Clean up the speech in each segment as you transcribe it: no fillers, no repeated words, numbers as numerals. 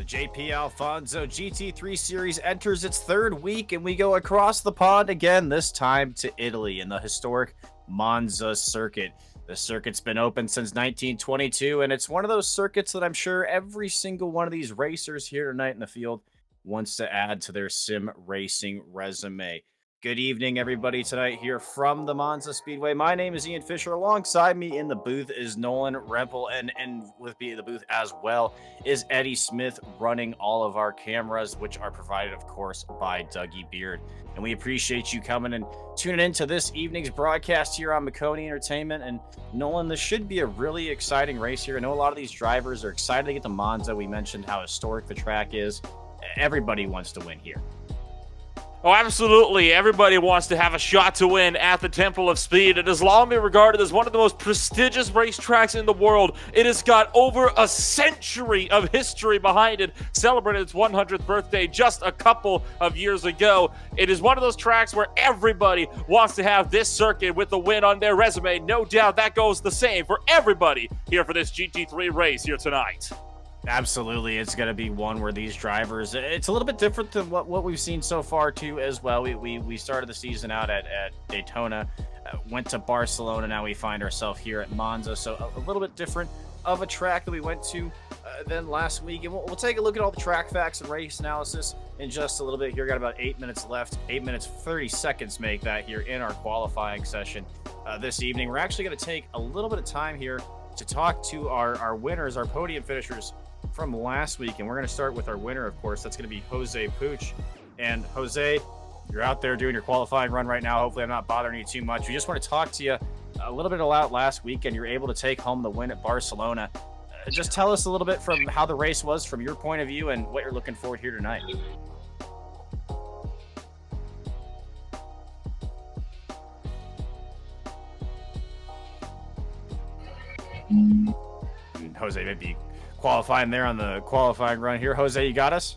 The JP Alfonso GT3 series enters its third week, and we go across the pond again, this time to Italy in the historic Monza circuit. The circuit's been open since 1922, and it's one of those circuits that I'm sure every single one of these racers here tonight in the field wants to add to their sim racing resume. Good evening, everybody, tonight here from the Monza Speedway. My name is Ian Fisher. Alongside me in the booth is Nolan Rempel, and with me in the booth as well is Eddie Smith, running all of our cameras, which are provided, of course, by Dougie Beard. And we appreciate you coming and tuning into this evening's broadcast here on Maconi Entertainment. And Nolan, this should be a really exciting race here. I know a lot of these drivers are excited to get to Monza. We mentioned how historic the track is. Everybody wants to win here. Oh, absolutely. Everybody wants to have a shot to win at the Temple of Speed. It has long been regarded as one of the most prestigious racetracks in the world. It has got over a century of history behind it, celebrated its 100th birthday just a couple of years ago. It is one of those tracks where everybody wants to have this circuit with the win on their resume. No doubt that goes the same for everybody here for this GT3 race here tonight. Absolutely, it's going to be one where these drivers, it's a little bit different than what we've seen so far too as well. We started the season out at Daytona, went to Barcelona, now we find ourselves here at Monza, so a little bit different of a track that we went to than last week. And we'll take a look at all the track facts and race analysis in just a little bit here. Got about 8 minutes left, 8 minutes 30 seconds make that here in our qualifying session this evening. We're actually going to take a little bit of time here to talk to our winners, our podium finishers from last week, and we're going to start with our winner, of course. That's going to be Jose Puch. And Jose, you're out there doing your qualifying run right now. Hopefully I'm not bothering you too much. We just want to talk to you a little bit about last week, and you're able to take home the win at Barcelona. Just tell us a little bit from how the race was from your point of view and what you're looking forward here tonight. Jose may be qualifying there on the qualifying run here. Jose, you got us?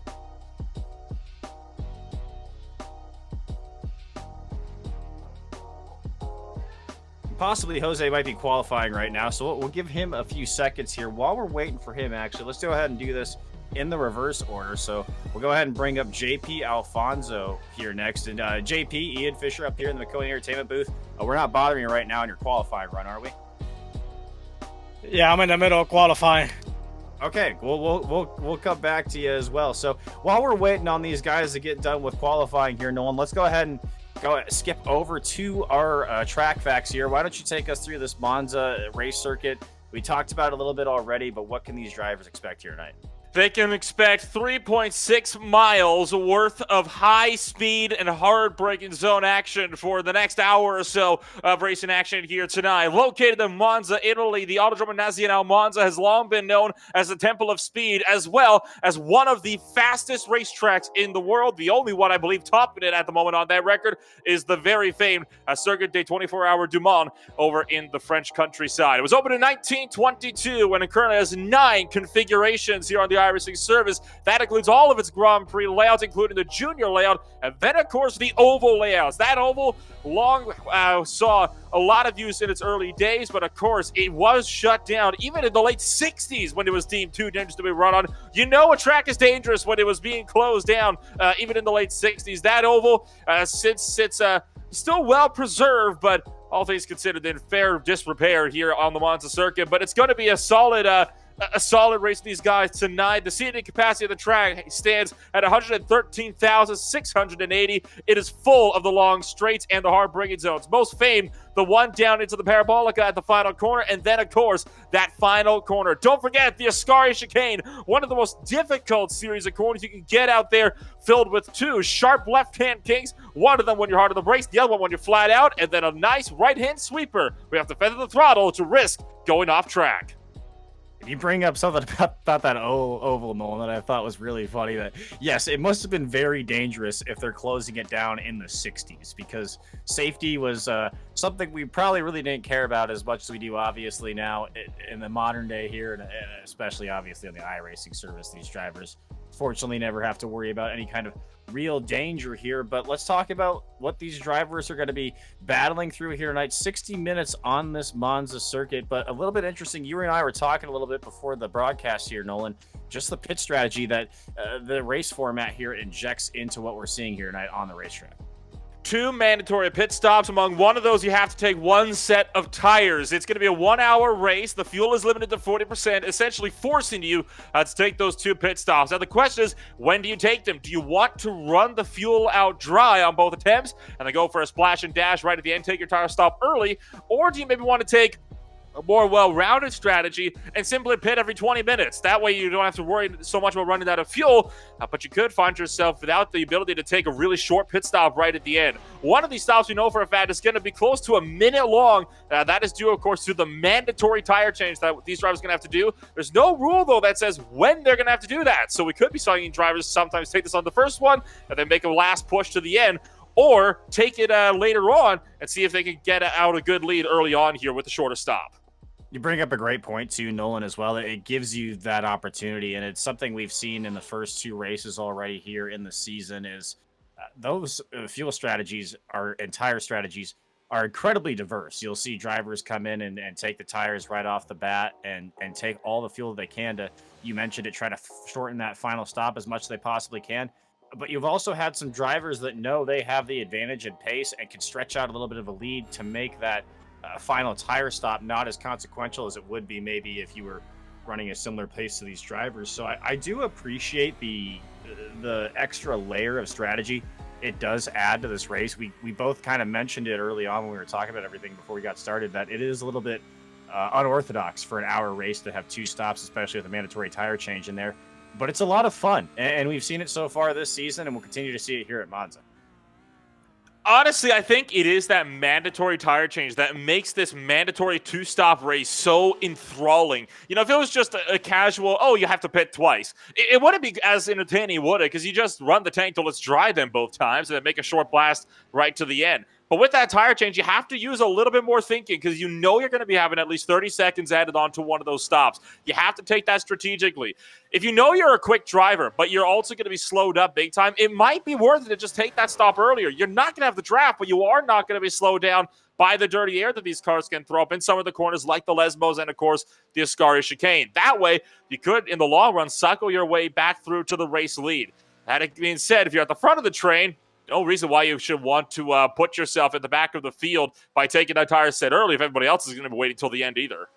Possibly Jose might be qualifying right now, so we'll give him a few seconds here. While we're waiting for him, actually, let's go ahead and do this in the reverse order. So we'll go ahead and bring up JP Alfonso here next. And JP, Ian Fisher up here in the Maconi Entertainment booth. We're not bothering you right now in your qualifying run, are we? Yeah, I'm in the middle of qualifying. Okay, we'll come back to you as well. So while we're waiting on these guys to get done with qualifying here, Nolan, let's go ahead and skip over to our track facts here. Why don't you take us through this Monza race circuit? We talked about it a little bit already, but what can these drivers expect here tonight? They can expect 3.6 miles worth of high-speed and hard-braking zone action for the next hour or so of racing action here tonight. Located in Monza, Italy, the Autodromo Nazionale Monza has long been known as the Temple of Speed, as well as one of the fastest racetracks in the world. The only one, I believe, topping it at the moment on that record is the very famed Circuit des 24 du Mans over in the French countryside. It was opened in 1922, and it currently has 9 configurations here on the iRacing service. That includes all of its Grand Prix layouts, including the junior layout, and then, of course, the oval layouts. That oval long saw a lot of use in its early days, but, of course, it was shut down even in the late 60s when it was deemed too dangerous to be run on. You know a track is dangerous when it was being closed down, even in the late 60s. That oval, since it's still well preserved, but all things considered, in fair disrepair here on the Monza circuit. But it's going to be a solid race of these guys tonight. The seating capacity of the track stands at 113,680. It is full of the long straights and the hard braking zones. Most famed, the one down into the parabolica at the final corner, and then, of course, that final corner. Don't forget the Ascari chicane, one of the most difficult series of corners you can get out there, filled with 2 sharp left-hand kinks. One of them when you're hard on the brakes, the other one when you're flat out, and then a nice right-hand sweeper. We have to feather the throttle to risk going off track. You bring up something about that oval, Nolan, that I thought was really funny. That, yes, it must have been very dangerous if they're closing it down in the 60s, because safety was something we probably really didn't care about as much as we do, obviously, now in the modern day here, and especially, obviously, on the iRacing service. These drivers fortunately never have to worry about any kind of real danger here. But let's talk about what these drivers are going to be battling through here tonight. 60 minutes on this Monza circuit, but a little bit interesting. You and I were talking a little bit before the broadcast here, Nolan, just the pit strategy that the race format here injects into what we're seeing here tonight on the racetrack. 2 mandatory pit stops. Among one of those, you have to take 1 set of tires. It's going to be a 1-hour race. The fuel is limited to 40%, essentially forcing you to take those 2 pit stops. Now, the question is, when do you take them? Do you want to run the fuel out dry on both attempts and then go for a splash and dash right at the end, take your tire stop early? Or do you maybe want to take a more well-rounded strategy and simply pit every 20 minutes? That way you don't have to worry so much about running out of fuel, but you could find yourself without the ability to take a really short pit stop right at the end. One of these stops we know for a fact is going to be close to a minute long. That is due, of course, to the mandatory tire change that these drivers are going to have to do. There's no rule, though, that says when they're going to have to do that. So we could be seeing drivers sometimes take this on the first one and then make a last push to the end, or take it later on and see if they can get out a good lead early on here with a shorter stop. You bring up a great point too, Nolan, as well. It gives you that opportunity, and it's something we've seen in the first 2 races already here in the season. Is those fuel strategies, and tire strategies, are incredibly diverse. You'll see drivers come in and take the tires right off the bat and take all the fuel they can to, you mentioned it, try to shorten that final stop as much as they possibly can. But you've also had some drivers that know they have the advantage in pace and can stretch out a little bit of a lead to make that final tire stop not as consequential as it would be maybe if you were running a similar pace to these drivers. So I do appreciate the extra layer of strategy it does add to this race. We both kind of mentioned it early on when we were talking about everything before we got started, that it is a little bit unorthodox for an hour race to have 2 stops, especially with a mandatory tire change in there. But it's a lot of fun, and we've seen it so far this season, and we'll continue to see it here at Monza. Honestly, I think it is that mandatory tire change that makes this mandatory 2-stop race so enthralling. You know, if it was just a casual, oh, you have to pit twice, it wouldn't be as entertaining, would it? Because you just run the tank till it's dry then both times and then make a short blast right to the end. But with that tire change, you have to use a little bit more thinking because you know you're going to be having at least 30 seconds added onto one of those stops. You have to take that strategically. If you know you're a quick driver, but you're also going to be slowed up big time, it might be worth it to just take that stop earlier. You're not going to have the draft, but you are not going to be slowed down by the dirty air that these cars can throw up in some of the corners like the Lesmos and, of course, the Ascari chicane. That way, you could, in the long run, suckle your way back through to the race lead. That being said, if you're at the front of the train, no reason why you should want to put yourself at the back of the field by taking that tire set early if everybody else is going to be waiting till the end either.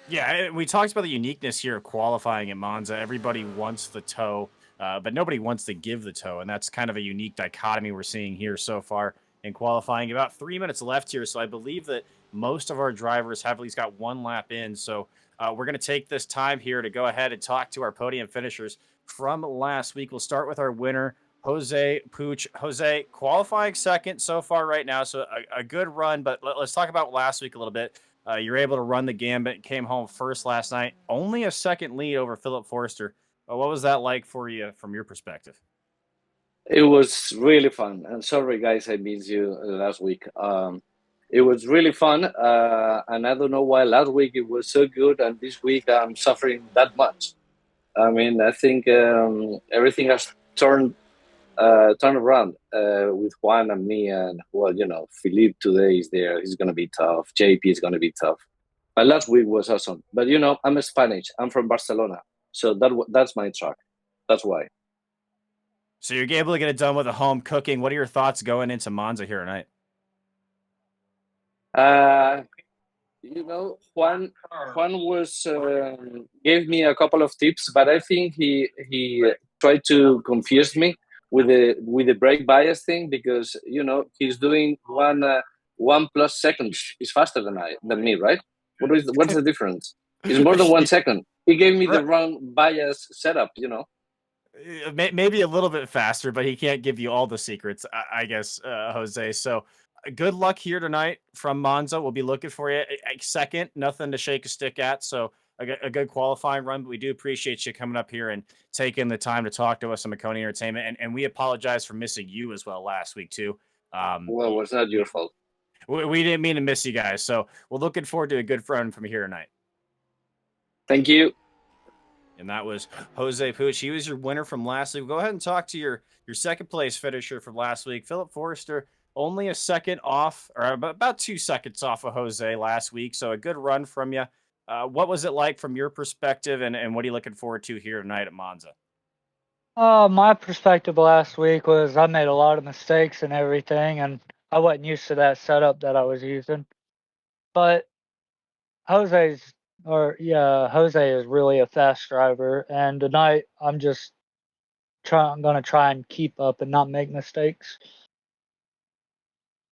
Yeah, we talked about the uniqueness here of qualifying at Monza. Everybody wants the tow, but nobody wants to give the tow, and that's kind of a unique dichotomy we're seeing here so far in qualifying. About 3 minutes left here, so I believe that most of our drivers have at least got 1 lap in, so we're going to take this time here to go ahead and talk to our podium finishers from last week. We'll start with our winner, Jose Puch. Jose, qualifying second so far right now, so a good run, but let's talk about last week a little bit. You're able to run the gambit, came home first last night, only a second lead over Philip Forster. What was that like for you from your perspective? It was really fun. And sorry, guys, I missed you last week. It was really fun, and I don't know why last week it was so good, and this week I'm suffering that much. I mean, I think everything has turned around with Juan and me, and well, you know, Philippe today is there. He's going to be tough. JP is going to be tough. But last week was awesome. But you know, I'm Spanish. I'm from Barcelona, so that's my track. That's why. So you're able to get it done with the home cooking. What are your thoughts going into Monza here tonight? You know, Juan was gave me a couple of tips, but I think he tried to confuse me with the brake bias thing, because you know he's doing 1+ seconds is faster than me, right? What's the difference? It's more than 1 second. He gave me the wrong bias setup, you know. Maybe a little bit faster, but he can't give you all the secrets, I guess, Jose. So good luck here tonight from Monza. We'll be looking for you. Second, nothing to shake a stick at. So a good qualifying run, but we do appreciate you coming up here and taking the time to talk to us on Maconi Entertainment. And we apologize for missing you as well last week too. Well, it's not your fault. We didn't mean to miss you guys. So we're looking forward to a good run from here tonight. Thank you. And that was Jose Puig. He was your winner from last week. Go ahead and talk to your second place finisher from last week, Philip Forrester. Only a second off, or about 2 seconds off of Jose last week. So a good run from you. What was it like from your perspective, and what are you looking forward to here tonight at Monza? My perspective last week was I made a lot of mistakes and everything, and I wasn't used to that setup that I was using. But Jose's, Jose is really a fast driver, and tonight I'm gonna try and keep up and not make mistakes.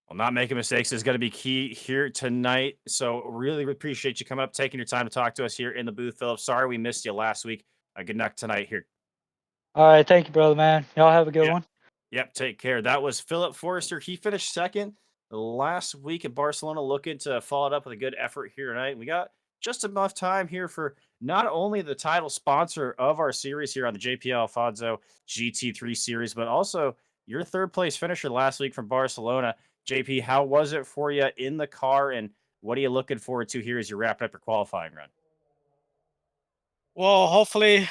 Well, not making mistakes is going to be key here tonight. So really appreciate you coming up, taking your time to talk to us here in the booth, Philip. Sorry we missed you last week. Good luck tonight here. All right, thank you, brother, man. Y'all have a good Yeah. one. Yep, take care. That was Philip Forrester. He finished second last week at Barcelona, looking to follow it up with a good effort here tonight. We got just enough time here for not only the title sponsor of our series here on the JP Alfonso GT3 series, but also your third place finisher last week from Barcelona. JP, how was it for you in the car, and what are you looking forward to here as you wrap up your qualifying run? Well, hopefully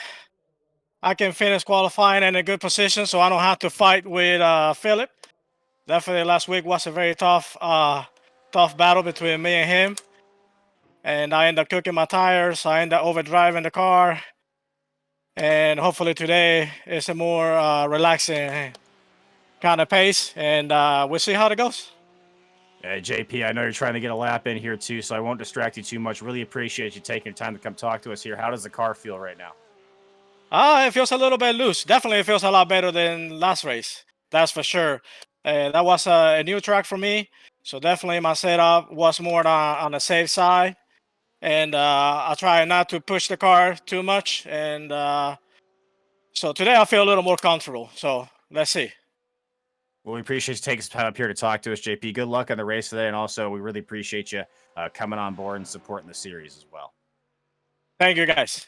I can finish qualifying in a good position so I don't have to fight with Philip. Definitely last week was a very tough battle between me and him. And I end up cooking my tires. I end up overdriving the car. And hopefully today is a more relaxing kind of pace. And we'll see how it goes. Hey, JP, I know you're trying to get a lap in here too, so I won't distract you too much. Really appreciate you taking your time to come talk to us here. How does the car feel right now? It feels a little bit loose. Definitely it feels a lot better than last race. That's for sure. That was a new track for me. So definitely my setup was more on the safe side. And I try not to push the car too much. And so today I feel a little more comfortable. So let's see. Well, we appreciate you taking some time up here to talk to us, JP. Good luck on the race today, and also we really appreciate you coming on board and supporting the series as well. Thank you, guys.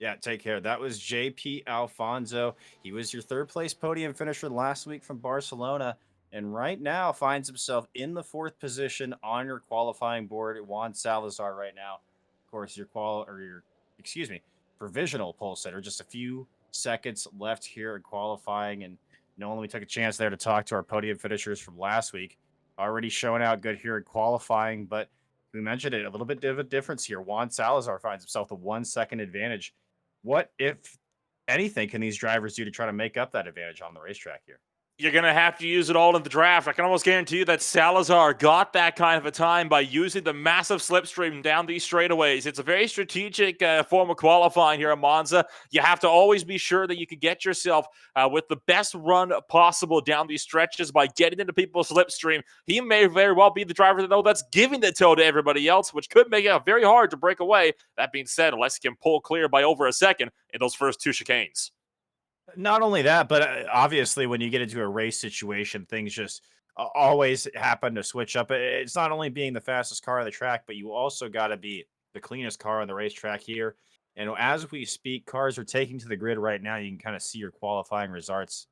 Yeah, take care. That was JP Alfonso. He was your third place podium finisher last week from Barcelona, and right now finds himself in the fourth position on your qualifying board. Juan Salazar right now. Of course, excuse me, provisional pole sitter. Just a few seconds left here in qualifying, and Nolan, we took a chance there to talk to our podium finishers from last week. Already showing out good here in qualifying, but we mentioned it, a little bit of a difference here. Juan Salazar finds himself a 1 second advantage. What, if anything, can these drivers do to try to make up that advantage on the racetrack here? You're going to have to use it all in the draft. I can almost guarantee you that Salazar got that kind of a time by using the massive slipstream down these straightaways. It's a very strategic form of qualifying here at Monza. You have to always be sure that you can get yourself with the best run possible down these stretches by getting into people's slipstream. He may very well be the driver that's giving the toe to everybody else, which could make it very hard to break away. That being said, unless he can pull clear by over a second in those first two chicanes. Not only that, but obviously, when you get into a race situation, things just always happen to switch up. It's not only being the fastest car on the track, but you also got to be the cleanest car on the racetrack here. And as we speak, cars are taking to the grid right now. You can kind of see your qualifying results.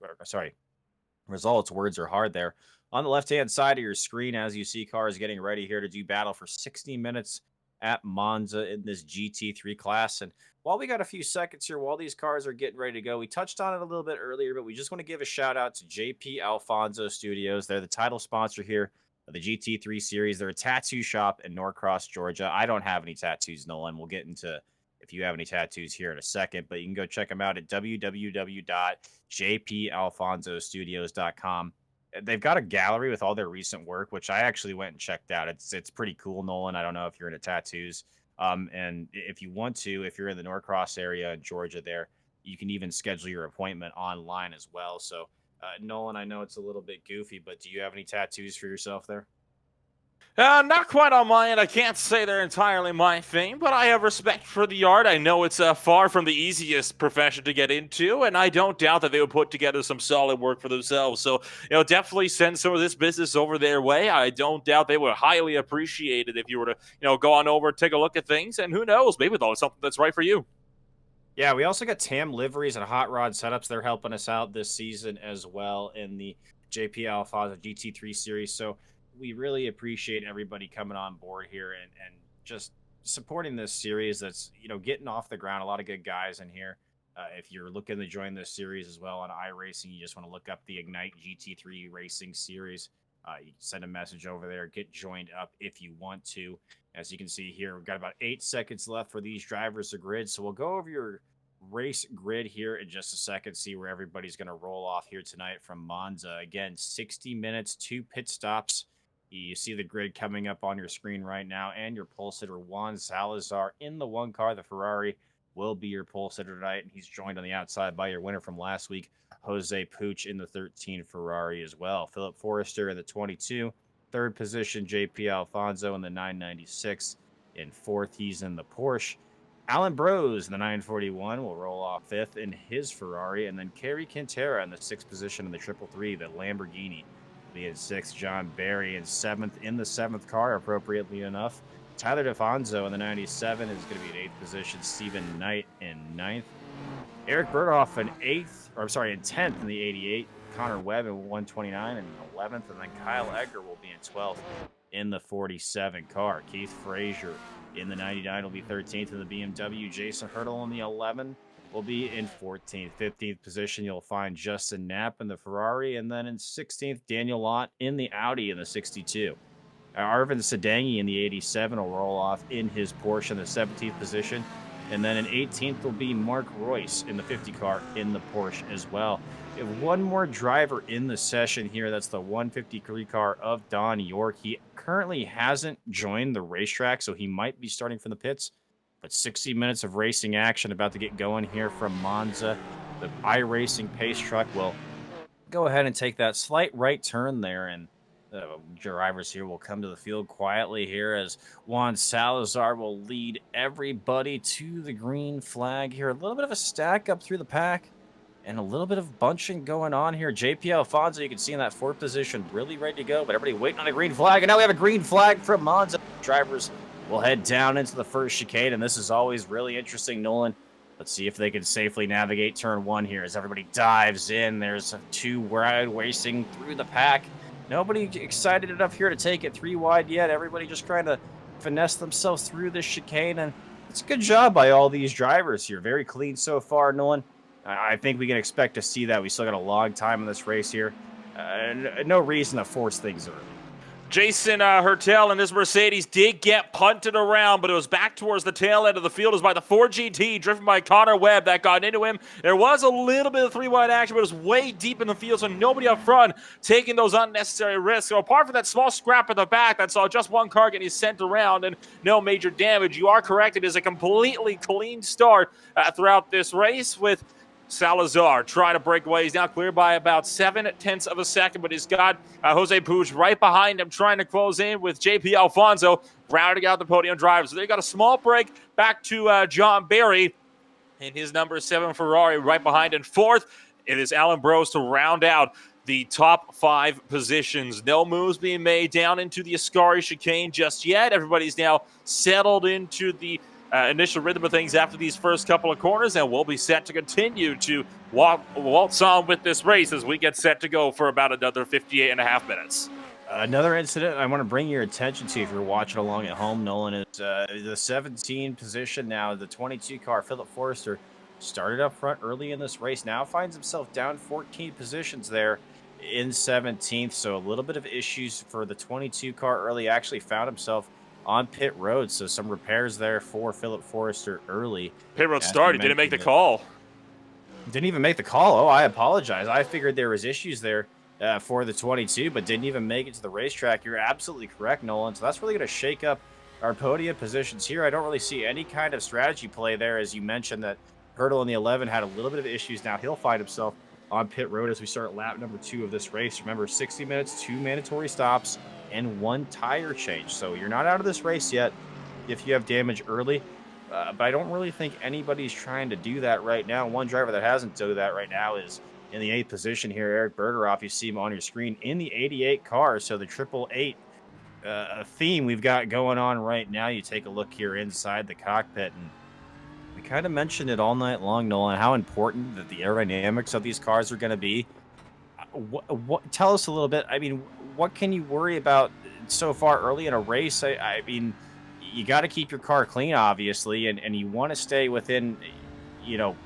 Results. Words are hard there. On the left-hand side of your screen, as you see cars getting ready here to do battle for 60 minutes at Monza in this GT3 class. And while we got a few seconds here, while these cars are getting ready to go, we touched on it a little bit earlier, but we just want to give a shout out to JP Alfonso Studios. They're the title sponsor here of the GT3 series. They're a tattoo shop in Norcross, Georgia. I don't have any tattoos, Nolan. We'll get into if you have any tattoos here in a second, but you can go check them out at www.jpalfonsostudios.com. They've got a gallery with all their recent work, which I actually went and checked out. It's pretty cool, Nolan. I don't know if you're into tattoos. And if you want to, if you're in the Norcross area in Georgia there, you can even schedule your appointment online as well. So, Nolan, I know it's a little bit goofy, but do you have any tattoos for yourself there? Not quite on my end. I can't say they're entirely my thing, but I have respect for the art. I know it's far from the easiest profession to get into, and I don't doubt that they would put together some solid work for themselves. So, definitely send some of this business over their way. I don't doubt they would highly appreciate it if you were to, go on over, take a look at things, and who knows, maybe they'll have something that's right for you. Yeah, we also got TAM liveries and hot rod setups. They're helping us out this season as well in the JP Alfonso GT3 series. So we really appreciate everybody coming on board here and just supporting this series that's, getting off the ground. A lot of good guys in here. If you're looking to join this series as well on iRacing, you just want to look up the Ignite GT3 Racing Series. You can send a message over there, get joined up if you want to. As you can see here, we've got about 8 seconds left for these drivers to grid. So we'll go over your race grid here in just a second, see where everybody's going to roll off here tonight from Monza. Again, 60 minutes, 2 pit stops. You see the grid coming up on your screen right now, and your pole sitter Juan Salazar in the one car, the Ferrari, will be your pole sitter tonight, and he's joined on the outside by your winner from last week, Jose Puch, in the 13 Ferrari as well. Philip Forrester in the 22, third position, JP Alfonso in the 996. In fourth, he's in the Porsche. Alan Bros in the 941 will roll off fifth in his Ferrari, and then Kerry Quintera in the sixth position in the 333, the Lamborghini. Be in sixth, John Barry in seventh in the seventh car, appropriately enough. Tyler DeFonso in the 97 is going to be in eighth position. Stephen Knight in ninth. Eric Berthoff in in 10th in the 88. Connor Webb in 129 and 11th, and then Kyle Egger will be in 12th in the 47 car. Keith Frazier in the 99 will be 13th in the BMW. Jason Hurdle in the 11 will be in 14th. 15th position, you'll find Justin Knapp in the Ferrari, and then in 16th, Daniel Lott in the Audi in the 62. Arvin Sadangi in the 87 will roll off in his Porsche in the 17th position. And then in 18th will be Mark Royce in the 50 car in the Porsche as well. We have one more driver in the session here. That's the 153 car of Don York. He currently hasn't joined the racetrack, so he might be starting from the pits. But 60 minutes of racing action about to get going here from Monza. The iRacing pace truck will go ahead and take that slight right turn there, and the drivers here will come to the field quietly here as Juan Salazar will lead everybody to the green flag here. A little bit of a stack up through the pack and a little bit of bunching going on here. JP Alfonso, you can see in that fourth position, really ready to go, but everybody waiting on a green flag. And now we have a green flag from Monza. Drivers will head down into the first chicane, and this is always really interesting, Nolan. Let's see if they can safely navigate turn one here as everybody dives in. There's two wide racing through the pack. Nobody excited enough here to take it 3 wide yet. Everybody just trying to finesse themselves through this chicane, and it's a good job by all these drivers here. Very clean so far, Nolan. I think we can expect to see that. We still got a long time in this race here. No reason to force things early. Jason Hertel and his Mercedes did get punted around, but it was back towards the tail end of the field. It was by the 4GT, driven by Connor Webb, that got into him. There was a little bit of 3-wide action, but it was way deep in the field, so nobody up front taking those unnecessary risks. So apart from that small scrap at the back that saw just one car getting sent around and no major damage, you are correct. It is a completely clean start throughout this race with Salazar trying to break away. He's now clear by about 0.7 of a second, but he's got Jose Puig right behind him trying to close in with JP Alfonso rounding out the podium drivers. So they got a small break back to John Barry in his number 7 Ferrari right behind. And fourth, it is Alan Bros to round out the top 5 positions. No moves being made down into the Ascari chicane just yet. Everybody's now settled into the initial rhythm of things after these first couple of corners, and we'll be set to continue to waltz on with this race as we get set to go for about another 58.5 minutes. Another incident I want to bring your attention to if you're watching along at home, Nolan, is the 17 position now. The 22 car, Philip Forrester, started up front early in this race. Now finds himself down 14 positions there in 17th. So a little bit of issues for the 22 car early. Actually found himself on pit road, so some repairs there for Philip Forrester early. Pit road started, didn't make the call. Didn't even make the call. Oh, I apologize. I figured there was issues there for the 22, but didn't even make it to the racetrack. You're absolutely correct, Nolan. So that's really going to shake up our podium positions here. I don't really see any kind of strategy play there, as you mentioned that Hurdle in the 11 had a little bit of issues. Now he'll find himself on pit road as we start lap number 2 of this race. Remember, 60 minutes, 2 mandatory stops, and 1 tire change. So you're not out of this race yet if you have damage early. But I don't really think anybody's trying to do that right now. One driver that hasn't done that right now is in the 8th position here, Eric Bergeroff. You see him on your screen in the 88 car. So the 888 theme we've got going on right now. You take a look here inside the cockpit, and we kind of mentioned it all night long, Nolan, how important that the aerodynamics of these cars are going to be. Tell us a little bit. I mean, what can you worry about so far early in a race? I mean, you got to keep your car clean, obviously, and you want to stay within,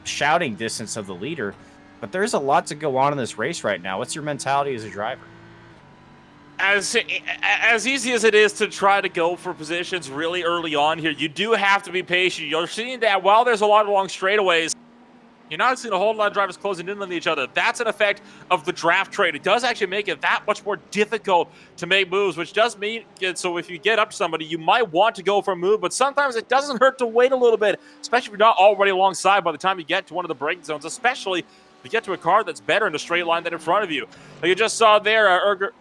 shouting distance of the leader. But there's a lot to go on in this race right now. What's your mentality as a driver? As easy as it is to try to go for positions really early on here, you do have to be patient. You're seeing that while there's a lot of long straightaways, you're not seeing a whole lot of drivers closing in on each other. That's an effect of the draft trade. It does actually make it that much more difficult to make moves, which does mean it so if you get up to somebody, you might want to go for a move, but sometimes it doesn't hurt to wait a little bit, especially if you're not already alongside by the time you get to one of the braking zones, especially if you get to a car that's better in a straight line than in front of you. Like you just saw there,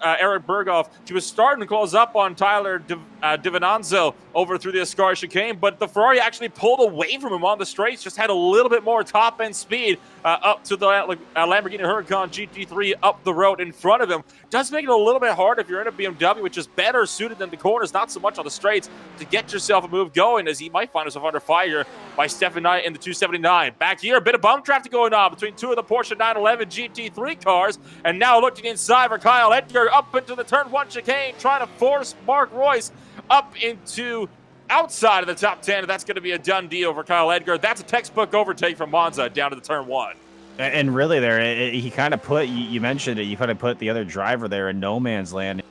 Eric Berghoff, he was starting to close up on Tyler Divinanzo over through the Ascari chicane, but the Ferrari actually pulled away from him on the straights, just had a little bit more top-end speed up to the Lamborghini Huracan GT3 up the road in front of him. Does make it a little bit hard if you're in a BMW, which is better suited than the corners, not so much on the straights, to get yourself a move going, as he might find himself under fire by Stefan Knight in the 279. Back here, a bit of bump traffic going on between two of the Porsche 911 GT3 cars, and now looking inside for Kyle Edgar up into the turn 1 chicane, trying to force Mark Royce up into outside of the top 10, and that's going to be a done deal for Kyle Edgar. That's a textbook overtake from Monza down to the turn 1. And really there, he kind of put, you mentioned it, you kind of put the other driver there in no man's land.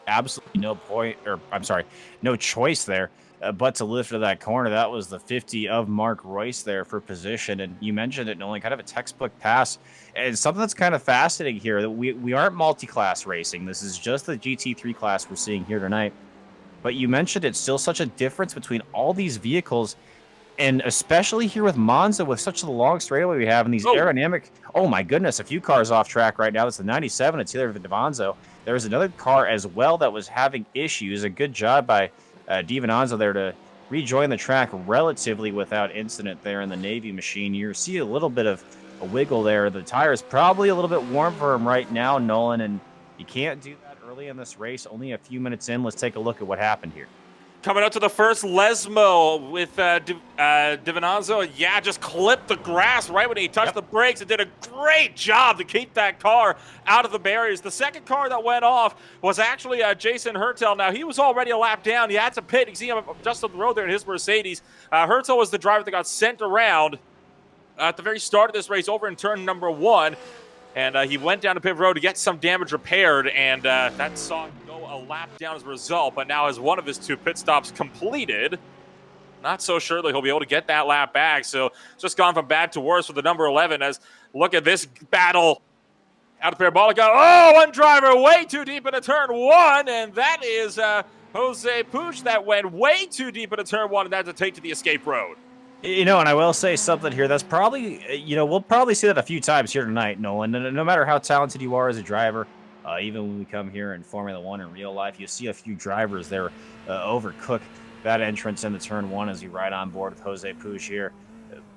Absolutely no choice there but to lift to that corner. That was the 50 of Mark Royce there for position. And you mentioned it, Nolan, kind of a textbook pass. And something that's kind of fascinating here, that we aren't multi-class racing. This is just the GT3 class we're seeing here tonight. But you mentioned it's still such a difference between all these vehicles, and especially here with Monza, with such a long straightaway we have, and these aerodynamic, oh my goodness, a few cars off track right now. That's the 97, it's either the Divanzo. There's another car as well that was having issues. A good job by Divanzo there to rejoin the track relatively without incident there in the Navy machine. You see a little bit of a wiggle there. The tire is probably a little bit warm for him right now, Nolan, and you can't do that early in this race. Only a few minutes in. Let's take a look at what happened here. Coming up to the first Lesmo with Divanzo. Yeah, just clipped the grass right when he touched the brakes and did a great job to keep that car out of the barriers. The second car that went off was actually Jason Hertel. Now, he was already a lap down. He had to pit. You see him just up the road there in his Mercedes. Hertel was the driver that got sent around at the very start of this race over in turn number 1. And he went down to pit road to get some damage repaired, and that saw him go a lap down as a result, but now has one of his 2 pit stops completed. Not so sure that he'll be able to get that lap back, so it's just gone from bad to worse for the number 11, as look at this battle out of Parabolica. Oh, one driver way too deep into turn 1, and that is Jose Puig that went way too deep into turn 1, and that's a take to the escape road. And I will say something here. That's probably, we'll probably see that a few times here tonight, Nolan. No matter how talented you are as a driver, even when we come here in Formula 1 in real life, you see a few drivers there overcook that entrance into turn 1 as you ride on board with Jose Puig here.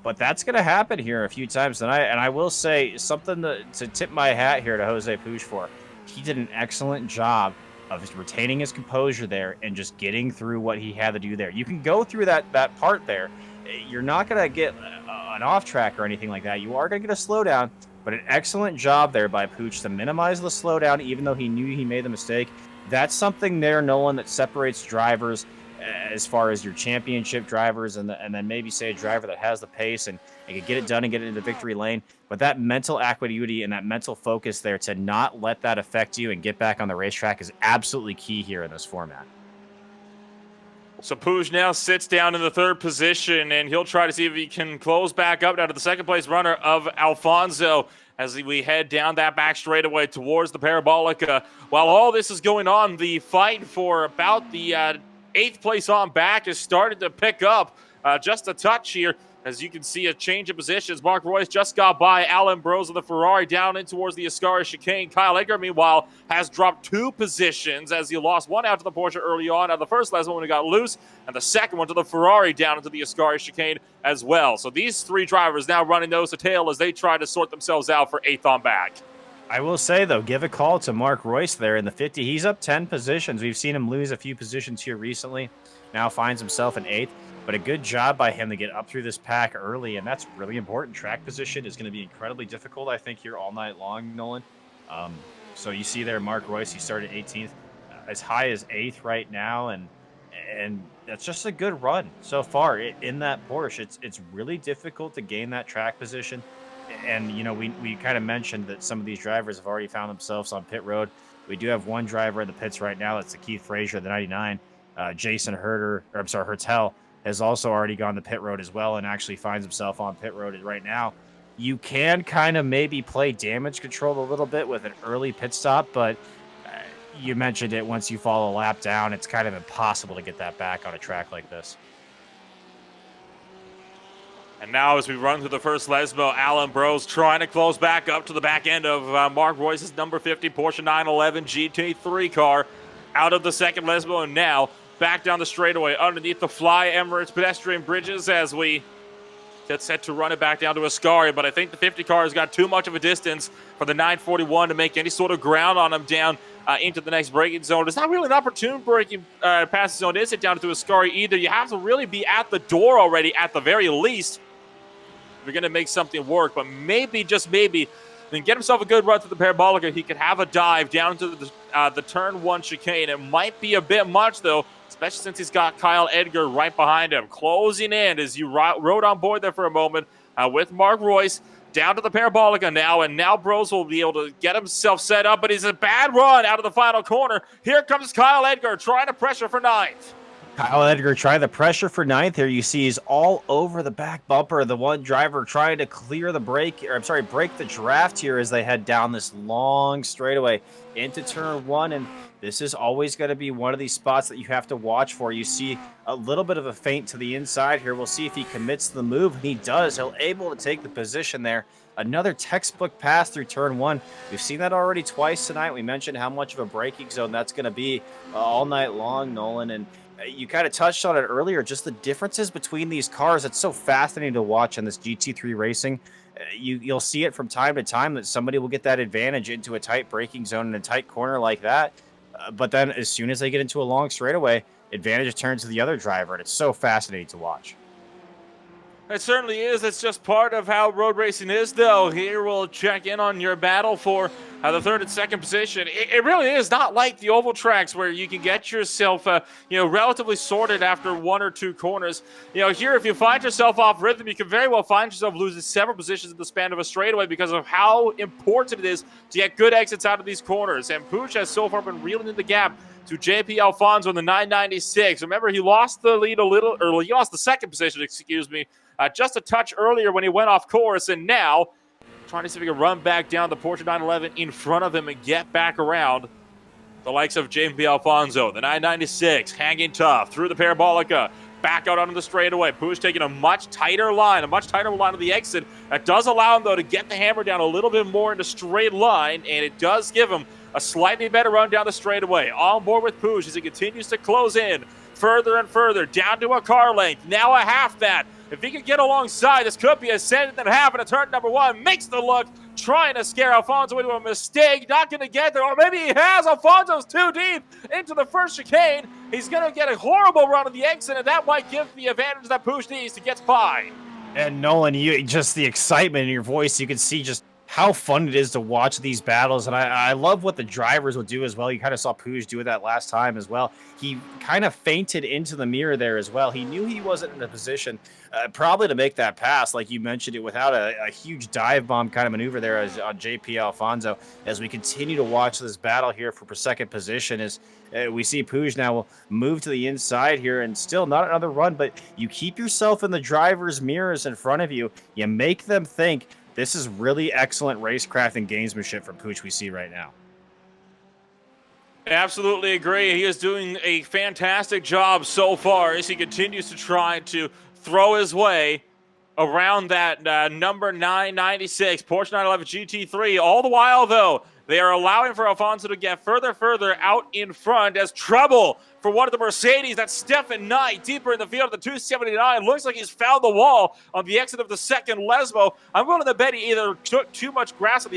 But that's going to happen here a few times tonight. And I will say something to tip my hat here to Jose Puig for. He did an excellent job of retaining his composure there and just getting through what he had to do there. You can go through that part there. You're not going to get an off track or anything like that. You are going to get a slowdown, but an excellent job there by Puig to minimize the slowdown, even though he knew he made the mistake. That's something there, Nolan, that separates drivers as far as your championship drivers and then maybe say a driver that has the pace and can get it done and get it into victory lane. But that mental acuity and that mental focus there to not let that affect you and get back on the racetrack is absolutely key here in this format. So Puig now sits down in the 3rd position, and he'll try to see if he can close back up now to the 2nd place runner of Alfonso as we head down that back straightaway towards the Parabolica. While all this is going on, the fight for about the 8th place on back is starting to pick up just a touch here. As you can see, a change of positions. Mark Royce just got by Alan Bros of the Ferrari down in towards the Ascari chicane. Kyle Edgar, meanwhile, has dropped 2 positions as he lost one out to the Porsche early on. Now, the first last one when he got loose, and the second one to the Ferrari down into the Ascari chicane as well. So these 3 drivers now running nose to tail as they try to sort themselves out for 8th on back. I will say, though, give a call to Mark Royce there in the 50. He's up 10 positions. We've seen him lose a few positions here recently. Now finds himself in 8th. But a good job by him to get up through this pack early, and that's really important. Track position is going to be incredibly difficult, I think, here all night long, Nolan. So you see there Mark Royce, he started 18th, as high as 8th right now, and and that's just a good run so far in that Porsche. It's really difficult to gain that track position, and you know we kind of mentioned that some of these drivers have already found themselves on pit road. We do have one driver in the pits right now. That's the Keith Frazier, the 99. Jason Hertel has also already gone to pit road as well, and actually finds himself on pit road right now. You can kind of maybe play damage control a little bit with an early pit stop, but you mentioned it, once you fall a lap down, it's kind of impossible to get that back on a track like this. And now as we run through the first Lesmo, Alan Bros trying to close back up to the back end of Mark Royce's number 50 Porsche 911 GT3 car out of the second Lesmo, and now back down the straightaway underneath the Fly Emirates pedestrian bridges as we get set to run it back down to Ascari. But I think the 50 car has got too much of a distance for the 941 to make any sort of ground on him down into the next braking zone. It's not really an opportune braking passing zone, is it, down to Ascari either? You have to really be at the door already at the very least if you're going to make something work. But maybe, just maybe, then get himself a good run through the Parabolica. He could have a dive down to the turn one chicane. It might be a bit much, though, especially since he's got Kyle Edgar right behind him. Closing in as you rode on board there for a moment with Mark Royce. Down to the Parabolica now, and now Bros will be able to get himself set up, but he's a bad run out of the final corner. Here comes Kyle Edgar trying to pressure for ninth. Kyle Edgar trying the pressure for ninth here. You see he's all over the back bumper. The one driver trying to clear the break the draft here as they head down this long straightaway into turn one. And this is always going to be one of these spots that you have to watch for. You see a little bit of a feint to the inside here. We'll see if he commits to the move. And he does. He'll able to take the position there. Another textbook pass through turn one. We've seen that already twice tonight. We mentioned how much of a braking zone that's going to be all night long, Nolan. And you kind of touched on it earlier, just the differences between these cars. It's so fascinating to watch in this GT3 racing. You'll see it from time to time that somebody will get that advantage into a tight braking zone in a tight corner like that. But then as soon as they get into a long straightaway, advantage turns to the other driver. And it's so fascinating to watch. It certainly is. It's just part of how road racing is, though. Here we'll check in on your battle for the third and second position. It really is not like the oval tracks where you can get yourself, relatively sorted after one or two corners. Here, if you find yourself off rhythm, you can very well find yourself losing several positions in the span of a straightaway because of how important it is to get good exits out of these corners. And Pooch has so far been reeling in the gap to JP Alfonso in the 996. Remember, he lost the lead he lost the second position, just a touch earlier when he went off course, and now trying to see if he can run back down the Porsche 911 in front of him and get back around the likes of JP Alfonso. The 996 hanging tough through the Parabolica, back out onto the straightaway. Pooch taking a much tighter line of the exit. That does allow him, though, to get the hammer down a little bit more into straight line, and it does give him a slightly better run down the straightaway. On board with Pooch as he continues to close in further and further down to a car length. Now a half that. If he could get alongside, this could be a second and a half, and a turn number one. Makes the look, trying to scare Alfonso into a mistake. Not going to get there, or maybe he has. Alfonso's too deep into the first chicane. He's going to get a horrible run on the exit, and that might give the advantage that Pooch needs to get by. And Nolan, just the excitement in your voice, you can see just how fun it is to watch these battles. And I love what the drivers will do as well. You kind of saw Pooch do that last time as well. He kind of feinted into the mirror there as well. He knew he wasn't in a position probably to make that pass, like you mentioned it, without a huge dive bomb kind of maneuver there on JP Alfonso. As we continue to watch this battle here for second position, as we see Pooch now will move to the inside here, and still not another run, but you keep yourself in the driver's mirrors in front of you. You make them think. This is really excellent racecraft and gamesmanship from Pooch we see right now. Absolutely agree. He is doing a fantastic job so far as he continues to try to throw his way around that number 996 Porsche 911 GT3. All the while, though, they are allowing for Alfonso to get further out in front as trouble for one of the Mercedes. That's Stefan Knight deeper in the field of the 279. Looks like he's found the wall on the exit of the second Lesmo. I'm willing to bet he either took too much gravel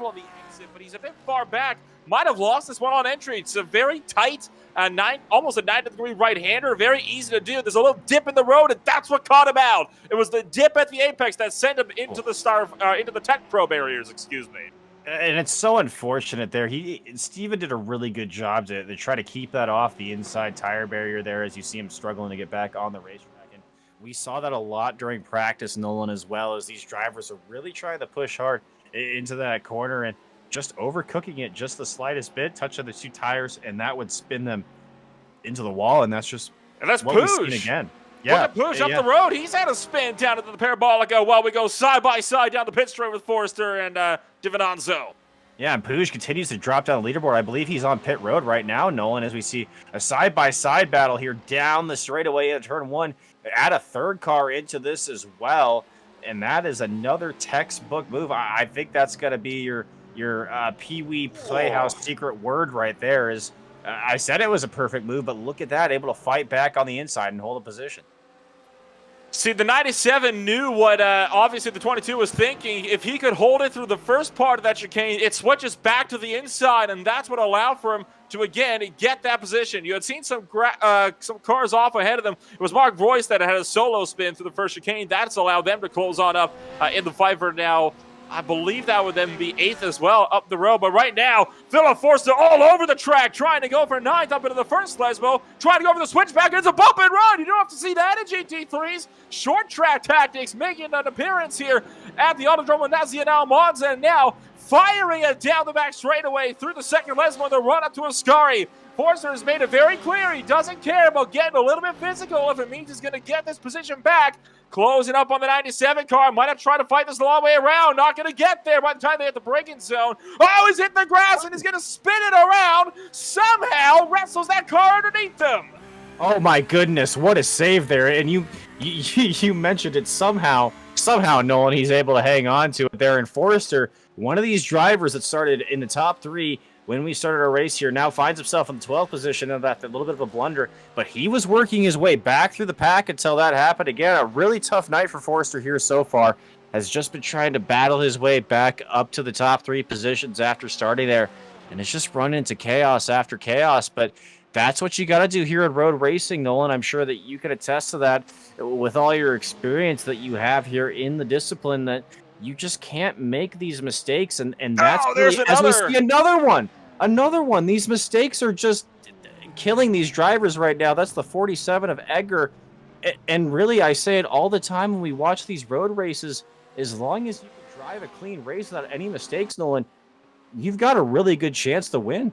on the exit, but he's a bit far back. Might have lost this one on entry. It's a very tight, almost a 90-degree right-hander. Very easy to do. There's a little dip in the road, and that's what caught him out. It was the dip at the apex that sent him into the Tech Pro barriers. And it's so unfortunate there. Steven did a really good job to try to keep that off the inside tire barrier there as you see him struggling to get back on the racetrack. And we saw that a lot during practice, Nolan, as well, as these drivers are really trying to push hard into that corner and just overcooking it just the slightest bit, touching the two tires, and that would spin them into the wall. And that's just And that's what we've seen Push. again. Look at Push up the road. He's had a spin down into the Parabolica while we go side by side down the pit straight with Forrester and Divinanzo. Yeah, and Puj continues to drop down the leaderboard. I believe he's on pit road right now, Nolan, as we see a side-by-side battle here down the straightaway in turn one. Add a third car into this as well, and that is another textbook move. I think that's going to be your Pee-wee Playhouse secret word right there. Is I said it was a perfect move, but look at that, able to fight back on the inside and hold a position. See, the 97 knew what obviously the 22 was thinking. If he could hold it through the first part of that chicane, it switches back to the inside, and that's what allowed for him to, again, get that position. You had seen some cars off ahead of them. It was Mark Royce that had a solo spin through the first chicane. That's allowed them to close on up in the fight for now. I believe that would then be 8th as well up the road. But right now, Philip Forster all over the track, trying to go for 9th up into the first Lesbo, trying to go for the switchback. It's a bump and run. You don't have to see that in GT3s. Short track tactics making an appearance here at the Autodromo Nazionale Monza. And now firing it down the back straightaway through the second Lesbo, the run up to Ascari. Forster has made it very clear he doesn't care about getting a little bit physical if it means he's going to get this position back. Closing up on the 97 car. Might have tried to fight this the long way around. Not going to get there by the time they hit the braking zone. Oh, he's hitting the grass and he's going to spin it around. Somehow wrestles that car underneath him. Oh my goodness, what a save there. And you mentioned it somehow, Nolan, he's able to hang on to it there. And Forrester, one of these drivers that started in the top 3 when we started our race here, now finds himself in the 12th position of that little bit of a blunder. But he was working his way back through the pack until that happened again. A really tough night for Forrester here so far. Has just been trying to battle his way back up to the top 3 positions after starting there. And it's just run into chaos after chaos. But that's what you got to do here in road racing, Nolan. I'm sure that you can attest to that with all your experience that you have here in the discipline, that you just can't make these mistakes. And that's there's really, as we see another one. These mistakes are just killing these drivers right now. That's the 47 of Edgar. And really, I say it all the time when we watch these road races, as long as you can drive a clean race without any mistakes, Nolan, you've got a really good chance to win.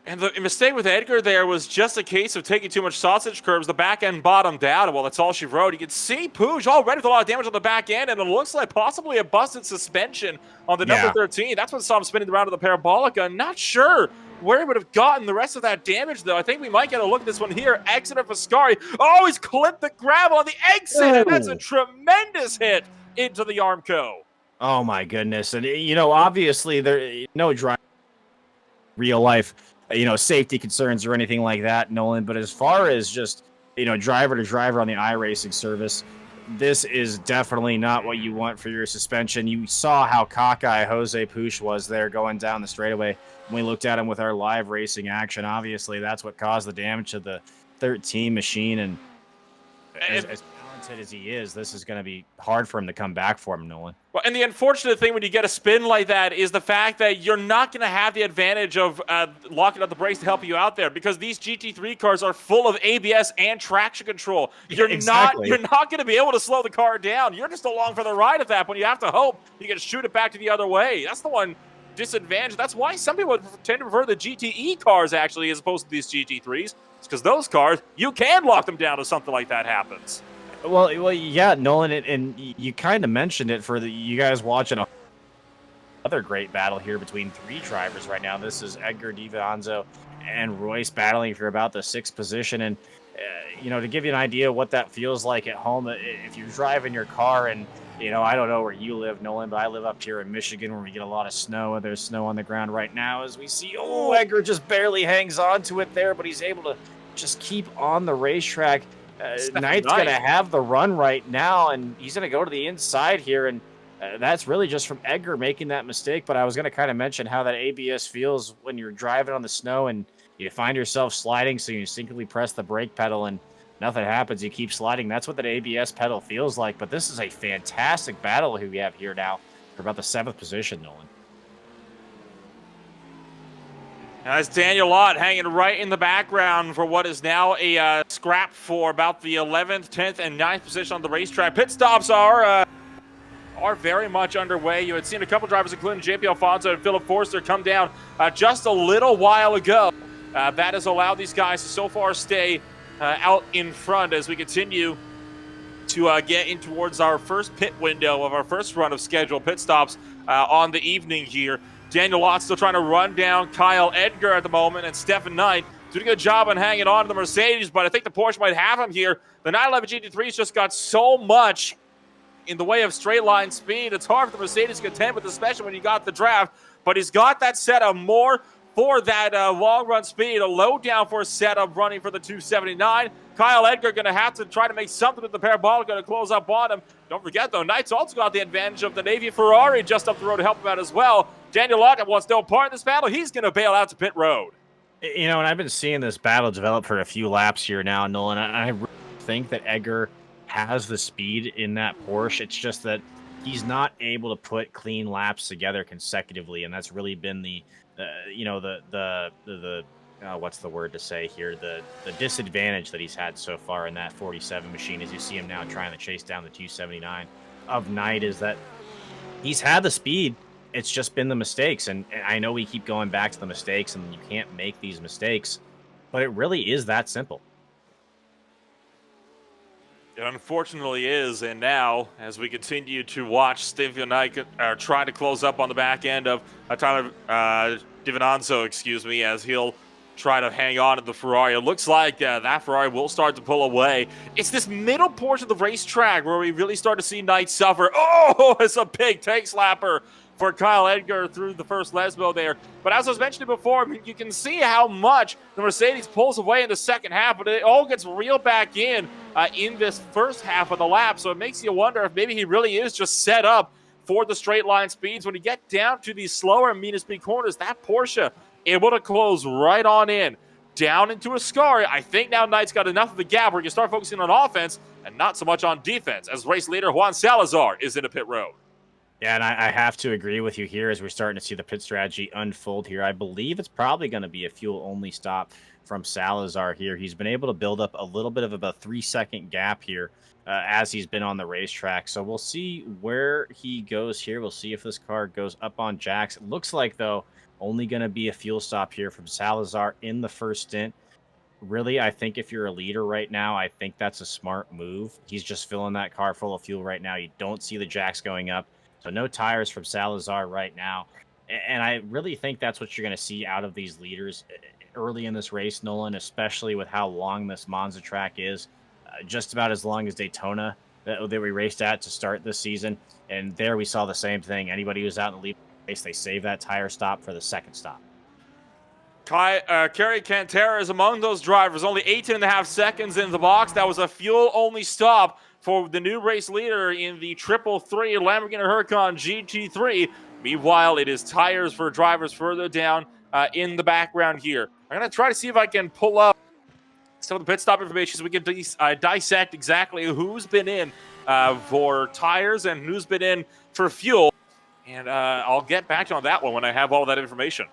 And the mistake with Edgar there was just a case of taking too much sausage curves. The back end bottomed out. Well, that's all she wrote. You can see Puj already with a lot of damage on the back end, and it looks like possibly a busted suspension on the number 13. That's what saw him spinning around to the Parabolica. Not sure where he would have gotten the rest of that damage, though. I think we might get a look at this one here. Exit of Ascari. Oh, he's clipped the gravel on the exit, and that's a tremendous hit into the Armco. Oh, my goodness. And, obviously, there no drive real life safety concerns or anything like that, Nolan. But as far as just, driver to driver on the iRacing service, this is definitely not what you want for your suspension. You saw how cockeyed Jose Puch was there going down the straightaway. When we looked at him with our live racing action, obviously that's what caused the damage to the 13 machine. And as talented as he is, this is going to be hard for him to come back for him, Nolan. Well, and the unfortunate thing when you get a spin like that is the fact that you're not going to have the advantage of locking up the brakes to help you out there, because these GT3 cars are full of ABS and traction control. You're not going to be able to slow the car down. You're just along for the ride at that point. You have to hope you can shoot it back to the other way. That's the one disadvantage. That's why some people tend to prefer the GTE cars, actually, as opposed to these GT3s. It's because those cars, you can lock them down if something like that happens. Well, yeah, Nolan, and you kind of mentioned it for you guys watching another great battle here between 3 drivers right now. This is Edgar Divanzo and Royce battling for about the 6th position. And, to give you an idea of what that feels like at home, if you drive in your car and, I don't know where you live, Nolan, but I live up here in Michigan where we get a lot of snow, and there's snow on the ground right now as we see, Edgar just barely hangs on to it there, but he's able to just keep on the racetrack. Knight's going to have the run right now, and he's going to go to the inside here, and that's really just from Edgar making that mistake. But I was going to kind of mention how that ABS feels when you're driving on the snow and you find yourself sliding, so you instinctively press the brake pedal and nothing happens. You keep sliding. That's what that ABS pedal feels like. But this is a fantastic battle who we have here now for about the 7th position, Nolan. That's Daniel Lott hanging right in the background for what is now a scrap for about the 11th, 10th, and 9th position on the racetrack. Pit stops are very much underway. You had seen a couple drivers, including JP Alfonso and Philip Forster, come down just a little while ago. That has allowed these guys to so far stay out in front as we continue to get in towards our first pit window of our first run of scheduled pit stops on the evening here. Daniel Lott still trying to run down Kyle Edgar at the moment, and Stefan Knight doing a good job on hanging on to the Mercedes, but I think the Porsche might have him here. The 911 GT3's just got so much in the way of straight line speed. It's hard for the Mercedes to contend with, especially when you got the draft, but he's got that setup more for that long run speed. A low downforce setup running for the 279. Kyle Edgar going to have to try to make something with the parabolic, going to close up on him. Don't forget, though, Knight's also got the advantage of the Navy Ferrari just up the road to help him out as well. Daniel Lott wants no part in this battle. He's going to bail out to pit road. You know, and I've been seeing this battle develop for a few laps here now, Nolan. I really think that Edgar has the speed in that Porsche. It's just that he's not able to put clean laps together consecutively, and that's really been the what's the word to say here? The disadvantage that he's had so far in that 47 machine, as you see him now trying to chase down the 279 of Knight, is that he's had the speed. It's just been the mistakes, and I know we keep going back to the mistakes, and you can't make these mistakes, but it really is that simple. It unfortunately is, and now, as we continue to watch Stefan Knight try to close up on the back end of Tyler Giovinazzo, as he'll try to hang on to the Ferrari. It looks like that Ferrari will start to pull away. It's this middle portion of the racetrack where we really start to see Knight suffer. Oh, it's a big tank slapper for Kyle Edgar through the first Lesbo there. But as I was mentioning before, I mean, you can see how much the Mercedes pulls away in the second half, but it all gets reeled back in this first half of the lap. So it makes you wonder if maybe he really is just set up for the straight line speeds. When you get down to these slower mean speed corners, that Porsche able to close right on in, down into a scar. I think now Knight's got enough of a gap where you can start focusing on offense and not so much on defense, as race leader Juan Salazar is in a pit road. Yeah, and I have to agree with you here as we're starting to see the pit strategy unfold here. I believe it's probably going to be a fuel-only stop from Salazar here. He's been able to build up a little bit of a 3-second gap here as he's been on the racetrack. So we'll see where he goes here. We'll see if this car goes up on jacks. It looks like, though, only going to be a fuel stop here from Salazar in the first stint. Really, I think if you're a leader right now, I think that's a smart move. He's just filling that car full of fuel right now. You don't see the jacks going up. So no tires from Salazar right now. And I really think that's what you're going to see out of these leaders early in this race, Nolan, especially with how long this Monza track is. Just about as long as Daytona that we raced at to start this season. And there we saw the same thing. Anybody who's out in the lead race, they save that tire stop for the second stop. Kerry Cantera is among those drivers. Only 18.5 seconds in the box. That was a fuel-only stop for the new race leader in the 333 Lamborghini Huracan GT3. Meanwhile, it is tires for drivers further down in the background here. I'm going to try to see if I can pull up some of the pit stop information so we can dissect exactly who's been in for tires and who's been in for fuel. And I'll get back to you on that one when I have all that information.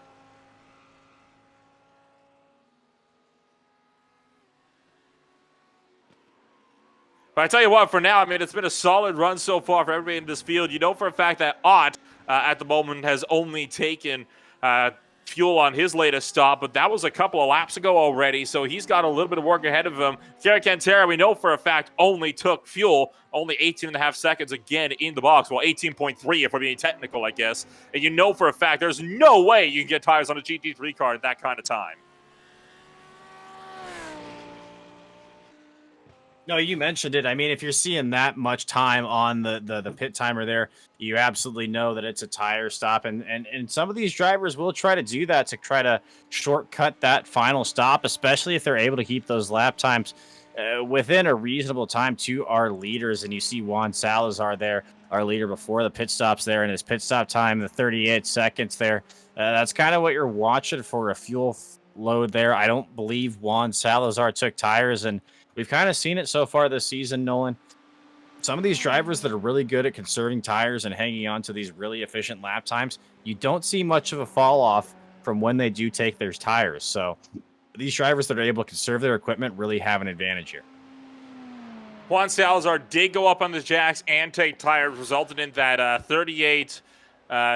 But I tell you what, for now, I mean, it's been a solid run so far for everybody in this field. You know for a fact that Ott, at the moment, has only taken fuel on his latest stop, but that was a couple of laps ago already, so he's got a little bit of work ahead of him. Kerry Cantera, we know for a fact, only took fuel, only 18.5 seconds again in the box. Well, 18.3 if we're being technical, I guess. And you know for a fact there's no way you can get tires on a GT3 car at that kind of time. No, you mentioned it. I mean, if you're seeing that much time on the pit timer there, you absolutely know that it's a tire stop. And some of these drivers will try to do that to try to shortcut that final stop, especially if they're able to keep those lap times within a reasonable time to our leaders. And you see Juan Salazar there, our leader before the pit stops there, and his pit stop time, the 38 seconds there. That's kind of what you're watching for a fuel load there. I don't believe Juan Salazar took tires, and we've kind of seen it so far this season, Nolan. Some of these drivers that are really good at conserving tires and hanging on to these really efficient lap times, you don't see much of a fall off from when they do take their tires. So these drivers that are able to conserve their equipment really have an advantage here. Juan Salazar did go up on the jacks and take tires, resulted in that 38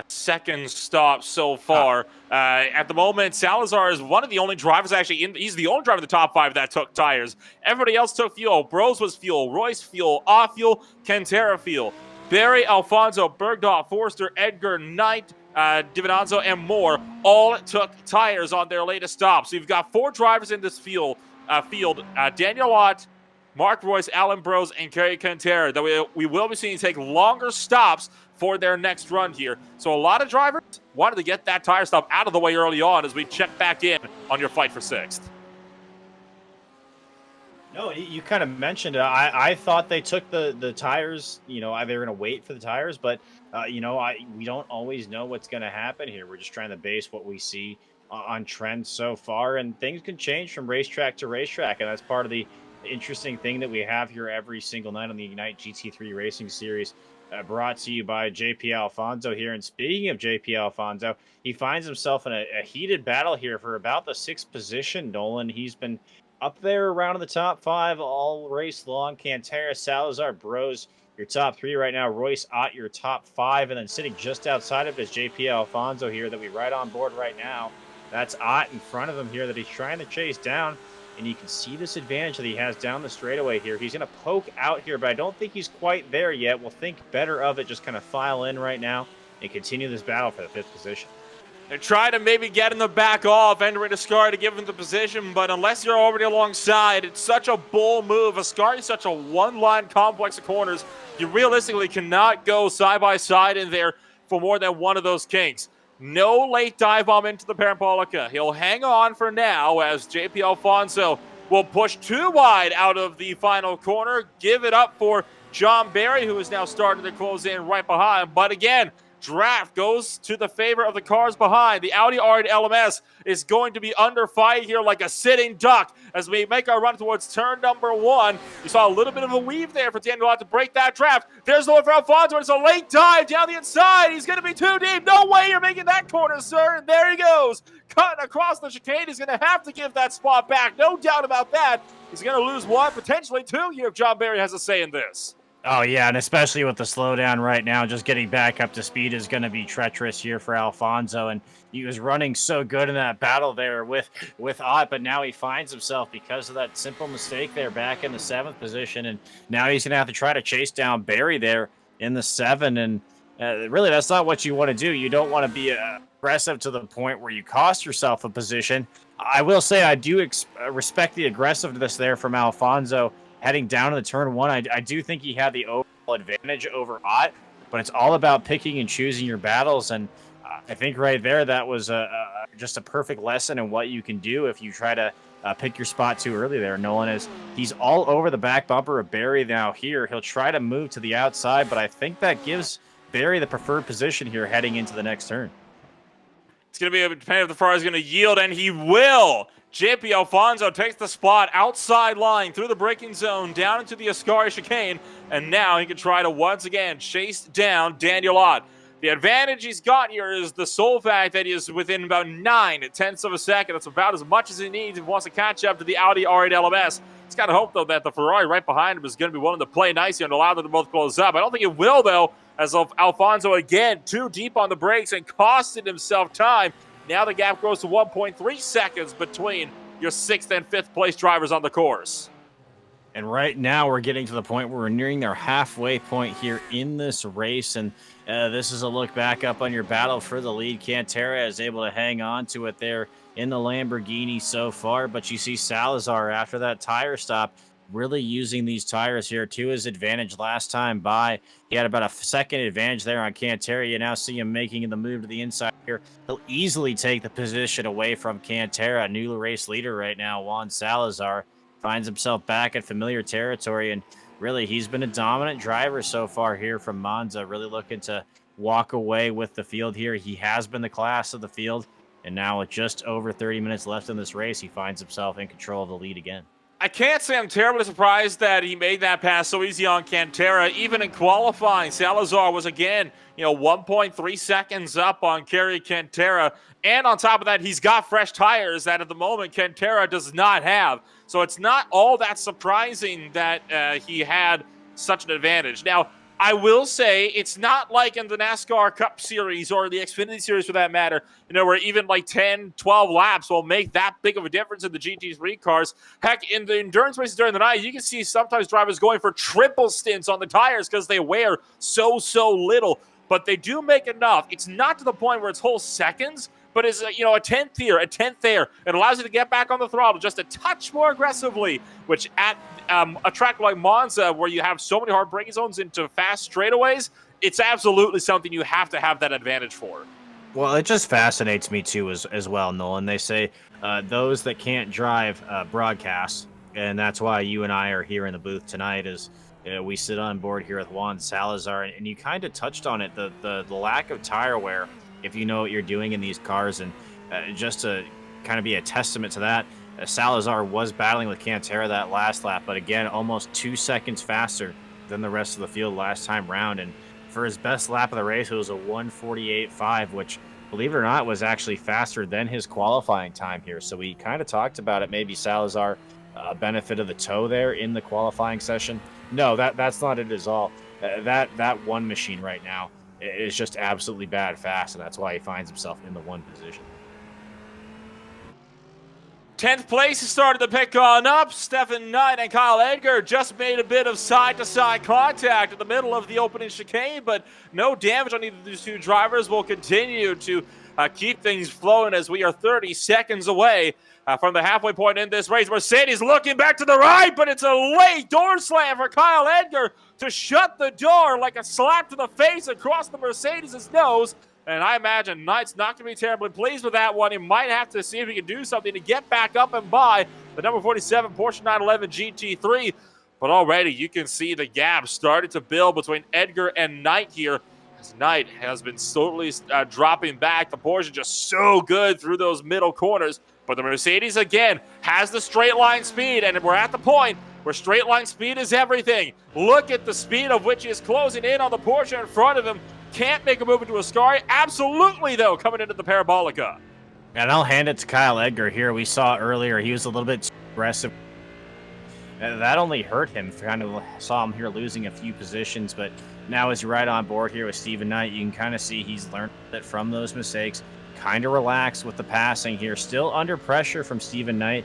second stop so far. At the moment, Salazar is one of the only drivers actually he's the only driver in the top 5 that took tires. Everybody else took fuel. Bros was fuel, Royce fuel, off fuel, Cantera fuel. Barry, Alfonso, Bergdorf, Forster, Edgar, Knight, Divinanzo, and more all took tires on their latest stop. So you've got 4 drivers in this field. Daniel Ott, Mark Royce, Alan Bros, and Kerry Cantera that we will be seeing take longer stops for their next run here. So a lot of drivers wanted to get that tire stop out of the way early on as we check back in on your fight for 6th. No, you kind of mentioned it. I thought they took the tires, you know, they were going to wait for the tires, but, you know, we don't always know what's going to happen here. We're just trying to base what we see on trends so far, and things can change from racetrack to racetrack, and that's part of the interesting thing that we have here every single night on the Ignite GT3 Racing Series, brought to you by JP Alfonso here. And speaking of JP Alfonso, he finds himself in a heated battle here for about the 6th position, Nolan. He's been up there around in the top 5 all race long. Cantera, Salazar, Bros, your top 3 right now. Royce Ott, your top 5. And then sitting just outside of it is JP Alfonso here that we ride on board right now. That's Ott in front of him here that he's trying to chase down. And you can see this advantage that he has down the straightaway here. He's going to poke out here, but I don't think he's quite there yet. We'll think better of it, just kind of file in right now and continue this battle for the 5th position. They try to maybe get in the back off, entering Ascari to give him the position, but unless you're already alongside, it's such a bull move. Ascari is such a one-line complex of corners. You realistically cannot go side by side in there for more than one of those kinks. No late dive bomb into the Parabolica. He'll hang on for now as JP Alfonso will push too wide out of the final corner. Give it up for John Barry, who is now starting to close in right behind. But again, draft goes to the favor of the cars behind. The Audi R8 LMS is going to be under fire here like a sitting duck as we make our run towards turn number 1. You saw a little bit of a weave there for Daniel Ott to break that draft. There's the one for Alfonso. It's a late dive down the inside. He's going to be too deep. No way you're making that corner, sir. And there he goes. Cutting across the chicane. He's going to have to give that spot back. No doubt about that. He's going to lose 1, potentially 2 here if John Barry has a say in this. Oh, yeah, and especially with the slowdown right now, just getting back up to speed is going to be treacherous here for Alfonso. And he was running so good in that battle there with Ott, but now he finds himself, because of that simple mistake there, back in the 7th position. And now he's going to have to try to chase down Barry there in the 7. And really, that's not what you want to do. You don't want to be aggressive to the point where you cost yourself a position. I will say I do respect the aggressiveness there from Alfonso. Heading down to the turn 1, I do think he had the overall advantage over Ott, but it's all about picking and choosing your battles. And I think right there, that was just a perfect lesson in what you can do if you try to pick your spot too early there. Nolan is, he's all over the back bumper of Barry now here. He'll try to move to the outside, but I think that gives Barry the preferred position here heading into the next turn. It's going to be depending if the Ferrari is going to yield, and he will. JP Alfonso takes the spot outside line through the braking zone down into the Ascari chicane, and now he can try to once again chase down Daniel Ott. The advantage he's got here is the sole fact that he is within about 9/10 of a second. That's about as much as he needs if he wants to catch up to the Audi R8 LMS. He's got to hope, though, that the Ferrari right behind him is going to be willing to play nicely and allow them to both close up. I don't think it will, though, as Alfonso, again, too deep on the brakes and costed himself time. Now the gap grows to 1.3 seconds between your 6th and 5th place drivers on the course. And right now we're getting to the point where we're nearing their halfway point here in this race. And this is a look back up on your battle for the lead. Cantera is able to hang on to it there in the Lamborghini so far. But you see Salazar, after that tire stop, really using these tires here to his advantage last time by. He had about a second advantage there on Cantera. You now see him making the move to the inside here. He'll easily take the position away from Cantera. New race leader right now, Juan Salazar, finds himself back in familiar territory. And really, he's been a dominant driver so far here from Monza, really looking to walk away with the field here. He has been the class of the field. And now with just over 30 minutes left in this race, he finds himself in control of the lead again. I can't say I'm terribly surprised that he made that pass so easy on Cantera. Even in qualifying, Salazar was again, 1.3 seconds up on Kerry Cantera. And on top of that, he's got fresh tires that at the moment Cantera does not have. So it's not all that surprising that he had such an advantage. Now, I will say it's not like in the NASCAR Cup Series or the Xfinity Series for that matter, where even like 10, 12 laps will make that big of a difference in the GT3 cars. Heck, in the endurance races during the night, you can see sometimes drivers going for triple stints on the tires because they wear so little. But they do make enough. It's not to the point where it's whole seconds, but it's a tenth here, a tenth there. It allows you to get back on the throttle just a touch more aggressively, which at a track like Monza, where you have so many hard braking zones into fast straightaways, it's absolutely something you have to have that advantage for. Well, it just fascinates me too as well, Nolan. They say those that can't drive broadcast, and that's why you and I are here in the booth tonight is we sit on board here with Juan Salazar, and you kind of touched on it, the lack of tire wear, if you know what you're doing in these cars, and just to kind of be a testament to that, Salazar was battling with Cantera that last lap, but again, almost 2 seconds faster than the rest of the field last time round, and for his best lap of the race, it was a 1:48.5, which, believe it or not, was actually faster than his qualifying time here. So we kind of talked about it, maybe Salazar benefit of the toe there in the qualifying session. No, that's not it at all. That one machine right now is just absolutely bad fast, and that's why he finds himself in the one position. 10th place has started to pick on up. Stefan Knight and Kyle Edgar just made a bit of side-to-side contact in the middle of the opening chicane, but no damage on either of these two drivers. Will continue to keep things flowing as we are 30 seconds away from the halfway point in this race. Mercedes looking back to the right, but it's a late door slam for Kyle Edgar to shut the door like a slap to the face across the Mercedes' nose. And I imagine Knight's not going to be terribly pleased with that one. He might have to see if he can do something to get back up and by the number 47 Porsche 911 GT3. But already you can see the gap started to build between Edgar and Knight here, as Knight has been slowly dropping back. The Porsche just so good through those middle corners. But the Mercedes, again, has the straight line speed, and we're at the point where straight line speed is everything. Look at the speed of which he is closing in on the Porsche in front of him. Can't make a move into Ascari. Absolutely, though, coming into the Parabolica. And I'll hand it to Kyle Edgar here. We saw earlier he was a little bit aggressive. That only hurt him. Kind of saw him here losing a few positions, but now as you're right on board here with Stephen Knight, you can kind of see he's learned it from those mistakes. Kind of relaxed with the passing here. Still under pressure from Stephen Knight,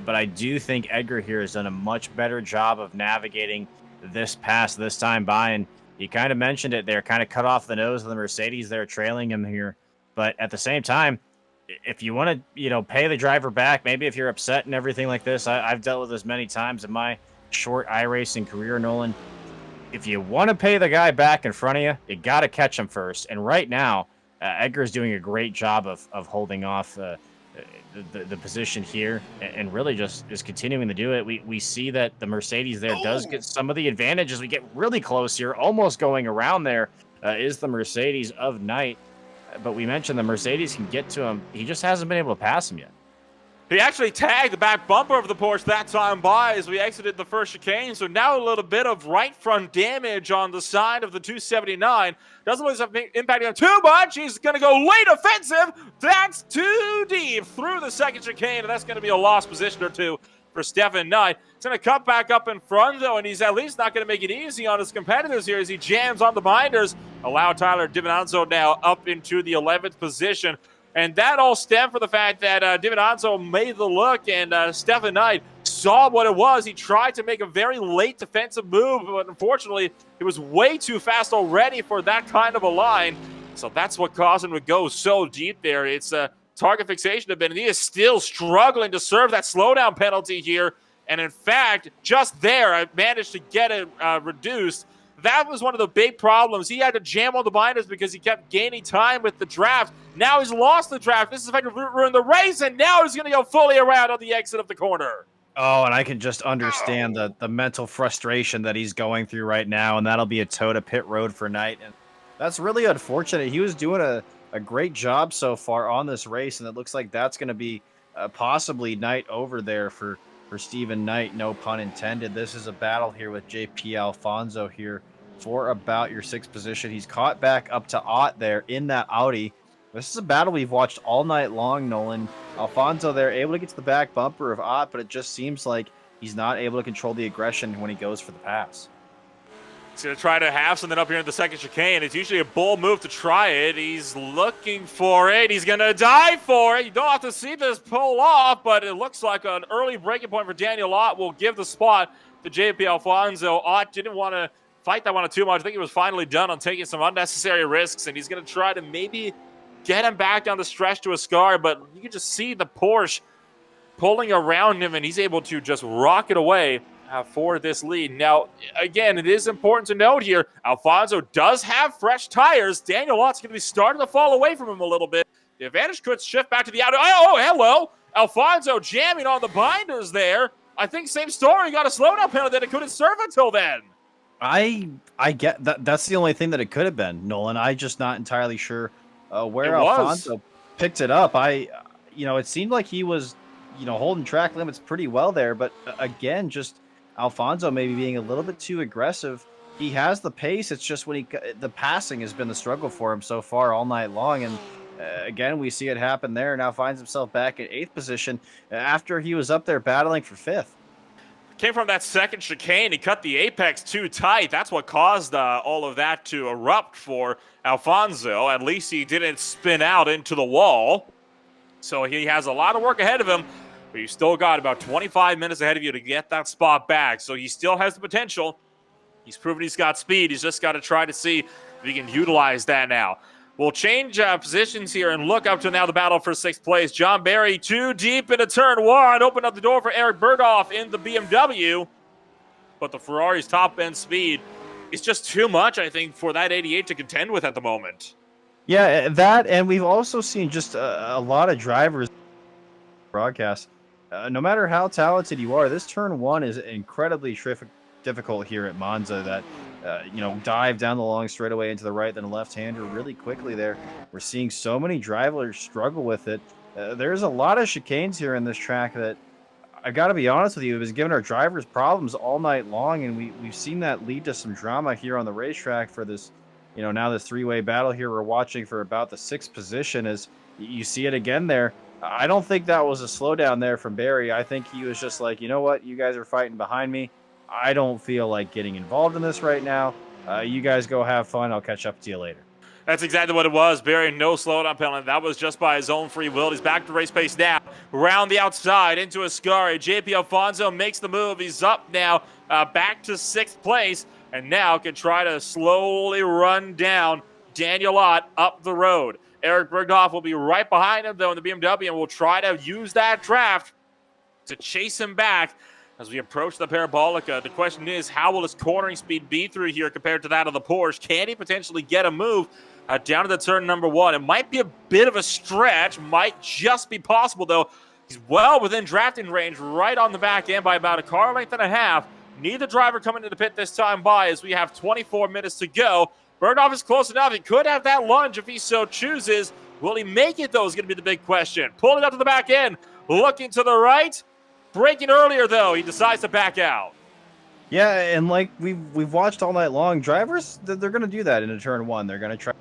but I do think Edgar here has done a much better job of navigating this pass this time by, and he kind of mentioned it there, kind of cut off the nose of the Mercedes there trailing him here. But at the same time, if you want to, pay the driver back, maybe if you're upset and everything like this, I've dealt with this many times in my short iRacing career, Nolan. If you want to pay the guy back in front of you got to catch him first. And right now, Edgar's doing a great job of holding off the position here, and really just is continuing to do it. We see that the Mercedes there does get some of the advantages. We get really close here, almost going around there is the Mercedes of Knight. But we mentioned the Mercedes can get to him. He just hasn't been able to pass him yet. He actually tagged the back bumper of the Porsche that time by as we exited the first chicane. So now a little bit of right front damage on the side of the 279. Doesn't really have impact him too much. He's going to go late offensive. That's too deep through the second chicane, and that's going to be a lost position or two for Stefan Knight. He's going to cut back up in front, though, and he's at least not going to make it easy on his competitors here as he jams on the binders. Allow Tyler Divinanzo now up into the 11th position. And that all stemmed from the fact that Divinanzo made the look, and Stefan Knight saw what it was. He tried to make a very late defensive move, but unfortunately, it was way too fast already for that kind of a line. So that's what caused him to go so deep there. It's a target fixation a bit, and he is still struggling to serve that slowdown penalty here. And in fact, just there, I managed to get it reduced. That was one of the big problems. He had to jam on the binders because he kept gaining time with the draft. Now he's lost the draft. This is effectively ruined the race, and now he's going to go fully around on the exit of the corner. Oh, and I can just understand the mental frustration that he's going through right now, and that'll be a toe to pit road for Knight. And that's really unfortunate. He was doing a great job so far on this race, and it looks like that's going to be possibly Knight over there for for Steven Knight, no pun intended. This is a battle here with JP Alfonso here for about your 6th position. He's caught back up to Ott there in that Audi. This is a battle we've watched all night long, Nolan. Alfonso there able to get to the back bumper of Ott, but it just seems like he's not able to control the aggression when he goes for the pass. He's going to try to have something up here in the second chicane. It's usually a bold move to try it. He's looking for it. He's going to dive for it. You don't have to see this pull off, but it looks like an early breaking point for Daniel Ott will give the spot to JP Alfonso. Ott didn't want to fight that one too much. I think he was finally done on taking some unnecessary risks, and he's going to try to maybe get him back down the stretch to a scar, but you can just see the Porsche pulling around him, and he's able to just rocket away for this lead. Now, again, it is important to note here, Alfonso does have fresh tires. Daniel Ott's going to be starting to fall away from him a little bit. The advantage could shift back to the outer. Oh, hello. Alfonso jamming on the binders there. I think same story. Got a slowdown penalty that it couldn't serve until then. I get that. That's the only thing that it could have been, Nolan. I just not entirely sure where Alfonso picked it up. It seemed like he was, holding track limits pretty well there. But again, just Alfonso maybe being a little bit too aggressive. He has the pace. It's just when the passing has been the struggle for him so far all night long. And again, we see it happen there. Now finds himself back in 8th position after he was up there battling for 5th. Came from that second chicane. He cut the apex too tight. That's what caused all of that to erupt for Alfonso. At least he didn't spin out into the wall. So he has a lot of work ahead of him, but you still got about 25 minutes ahead of you to get that spot back. So he still has the potential. He's proven he's got speed. He's just got to try to see if he can utilize that now. We'll change positions here and look up to now the battle for 6th place. John Barry too deep into turn 1. Open up the door for Eric Berghoff in the BMW. But the Ferrari's top end speed is just too much, I think, for that 88 to contend with at the moment. Yeah, that, and we've also seen just a lot of drivers broadcast. No matter how talented you are, this turn 1 is incredibly difficult here at Monza. That dive down the long straightaway into the right, then a left-hander really quickly there. We're seeing so many drivers struggle with it. There's a lot of chicanes here in this track that, I got to be honest with you, it was giving our drivers problems all night long, and we've seen that lead to some drama here on the racetrack for this, now this 3-way battle here we're watching for about the 6th position. As you see it again there. I don't think that was a slowdown there from Barry. I think he was just like, you know what, you guys are fighting behind me. I don't feel like getting involved in this right now. You guys go have fun. I'll catch up to you later. That's exactly what it was. Barry, no slowdown penalty. That was just by his own free will. He's back to race pace now. Round the outside into Ascari. JP Alfonso makes the move. He's up now, back to 6th place, and now can try to slowly run down Daniel Ott up the road. Eric Berghoff will be right behind him, though, in the BMW, and will try to use that draft to chase him back as we approach the Parabolica. The question is, how will his cornering speed be through here compared to that of the Porsche? Can he potentially get a move down to the turn number 1? It might be a bit of a stretch, might just be possible, though. He's well within drafting range, right on the back end by about a car length and a half. Neither driver coming to the pit this time by, as we have 24 minutes to go. Berghoff is close enough. He could have that lunge if he so chooses. Will he make it, though, is going to be the big question. Pulling up to the back end, looking to the right. Braking earlier, though, he decides to back out. Yeah, and like we've watched all night long, drivers, they're going to do that into turn 1. They're going to try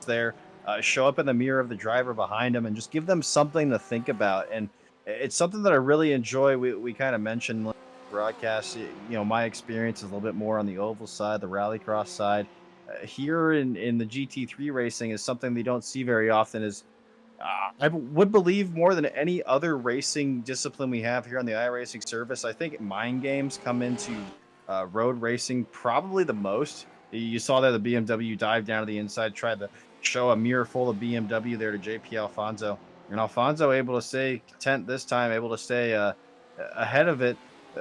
there, show up in the mirror of the driver behind them and just give them something to think about. And it's something that I really enjoy. We kind of mentioned like, broadcast, my experience is a little bit more on the oval side, the rallycross side. Here in the GT3 racing is something they don't see very often. Is I would believe more than any other racing discipline we have here on the iRacing service, I think mind games come into road racing probably the most. You saw that the BMW dived down to the inside, tried to show a mirror full of BMW there to JP Alfonso. And Alfonso able to stay content this time, able to stay ahead of it.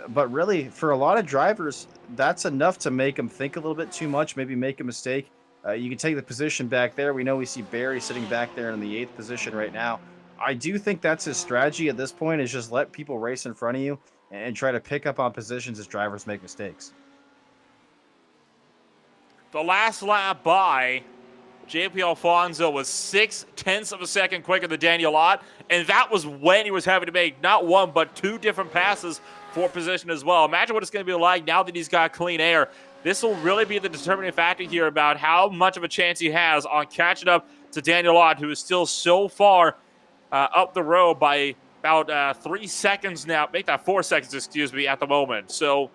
But really, for a lot of drivers, that's enough to make them think a little bit too much, maybe make a mistake. You can take the position back there. We know we see Barry sitting back there in the 8th position right now. I do think that's his strategy at this point, is just let people race in front of you and try to pick up on positions as drivers make mistakes. The last lap by JP Alfonso was 0.6 of a second quicker than Daniel Ott, and that was when he was having to make not one but two different passes for position as well. Imagine what it's going to be like now that he's got clean air. This will really be the determining factor here about how much of a chance he has on catching up to Daniel Ott, who is still so far up the road by about 3 seconds now. Make that 4 seconds, excuse me, at the moment. So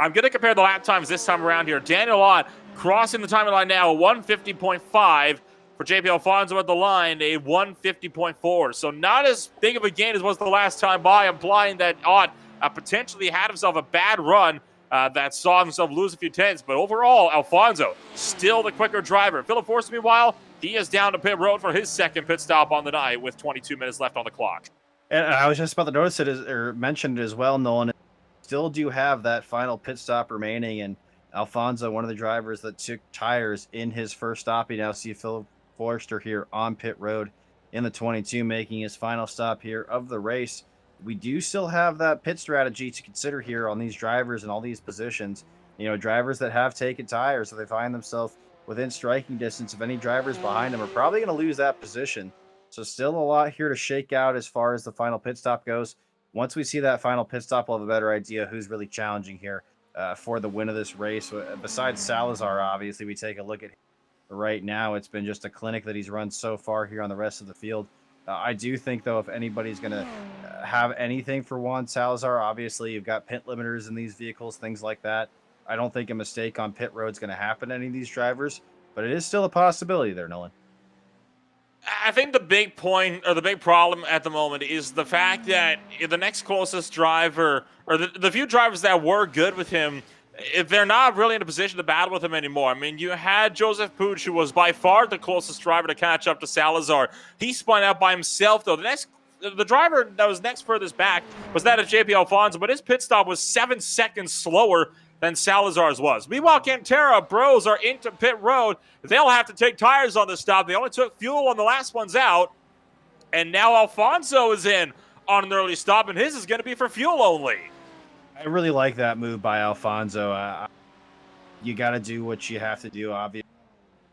I'm going to compare the lap times this time around here. Daniel Ott crossing the timing line now, 150.5. For JP Alfonso at the line, a 150.4. So not as big of a gain as was the last time by, implying that Ott potentially had himself a bad run that saw himself lose a few tenths. But overall, Alfonso still the quicker driver. Philip Forster, meanwhile, he is down to pit road for his second pit stop on the night with 22 minutes left on the clock. And I was just about to notice it, or mention it as well, Nolan. Still do have that final pit stop remaining, and Alfonso, one of the drivers that took tires in his first stop. You now see Phil Forster here on pit road in the 22, making his final stop here of the race. We do still have that pit strategy to consider here on these drivers and all these positions. You know, drivers that have taken tires, so they find themselves within striking distance of any drivers behind them, are probably going to lose that position. So still a lot here to shake out as far as the final pit stop goes. Once we see that final pit stop, we'll have a better idea who's really challenging here for the win of this race. Besides Salazar, obviously, we take a look at him right now. It's been just a clinic that he's run so far here on the rest of the field. I do think, though, if anybody's going to have anything for Juan Salazar, obviously you've got pit limiters in these vehicles, things like that. I don't think a mistake on pit road is going to happen to any of these drivers, but it is still a possibility there, Nolan. I think the big point, or the big problem at the moment, is the fact that the next closest driver, or the few drivers that were good with him, if they're not really in a position to battle with him anymore. I mean, you had Joseph Puig, who was by far the closest driver to catch up to Salazar. He spun out by himself, though. The driver that was next furthest back was that of JP Alfonso, but his pit stop was 7 seconds slower than Salazar's was. Meanwhile, Cantera Bros are into pit road. They'll have to take tires on this stop. They only took fuel on the last ones out. And now Alfonso is in on an early stop, and his is going to be for fuel only. I really like that move by Alfonso. You got to do what you have to do, obviously.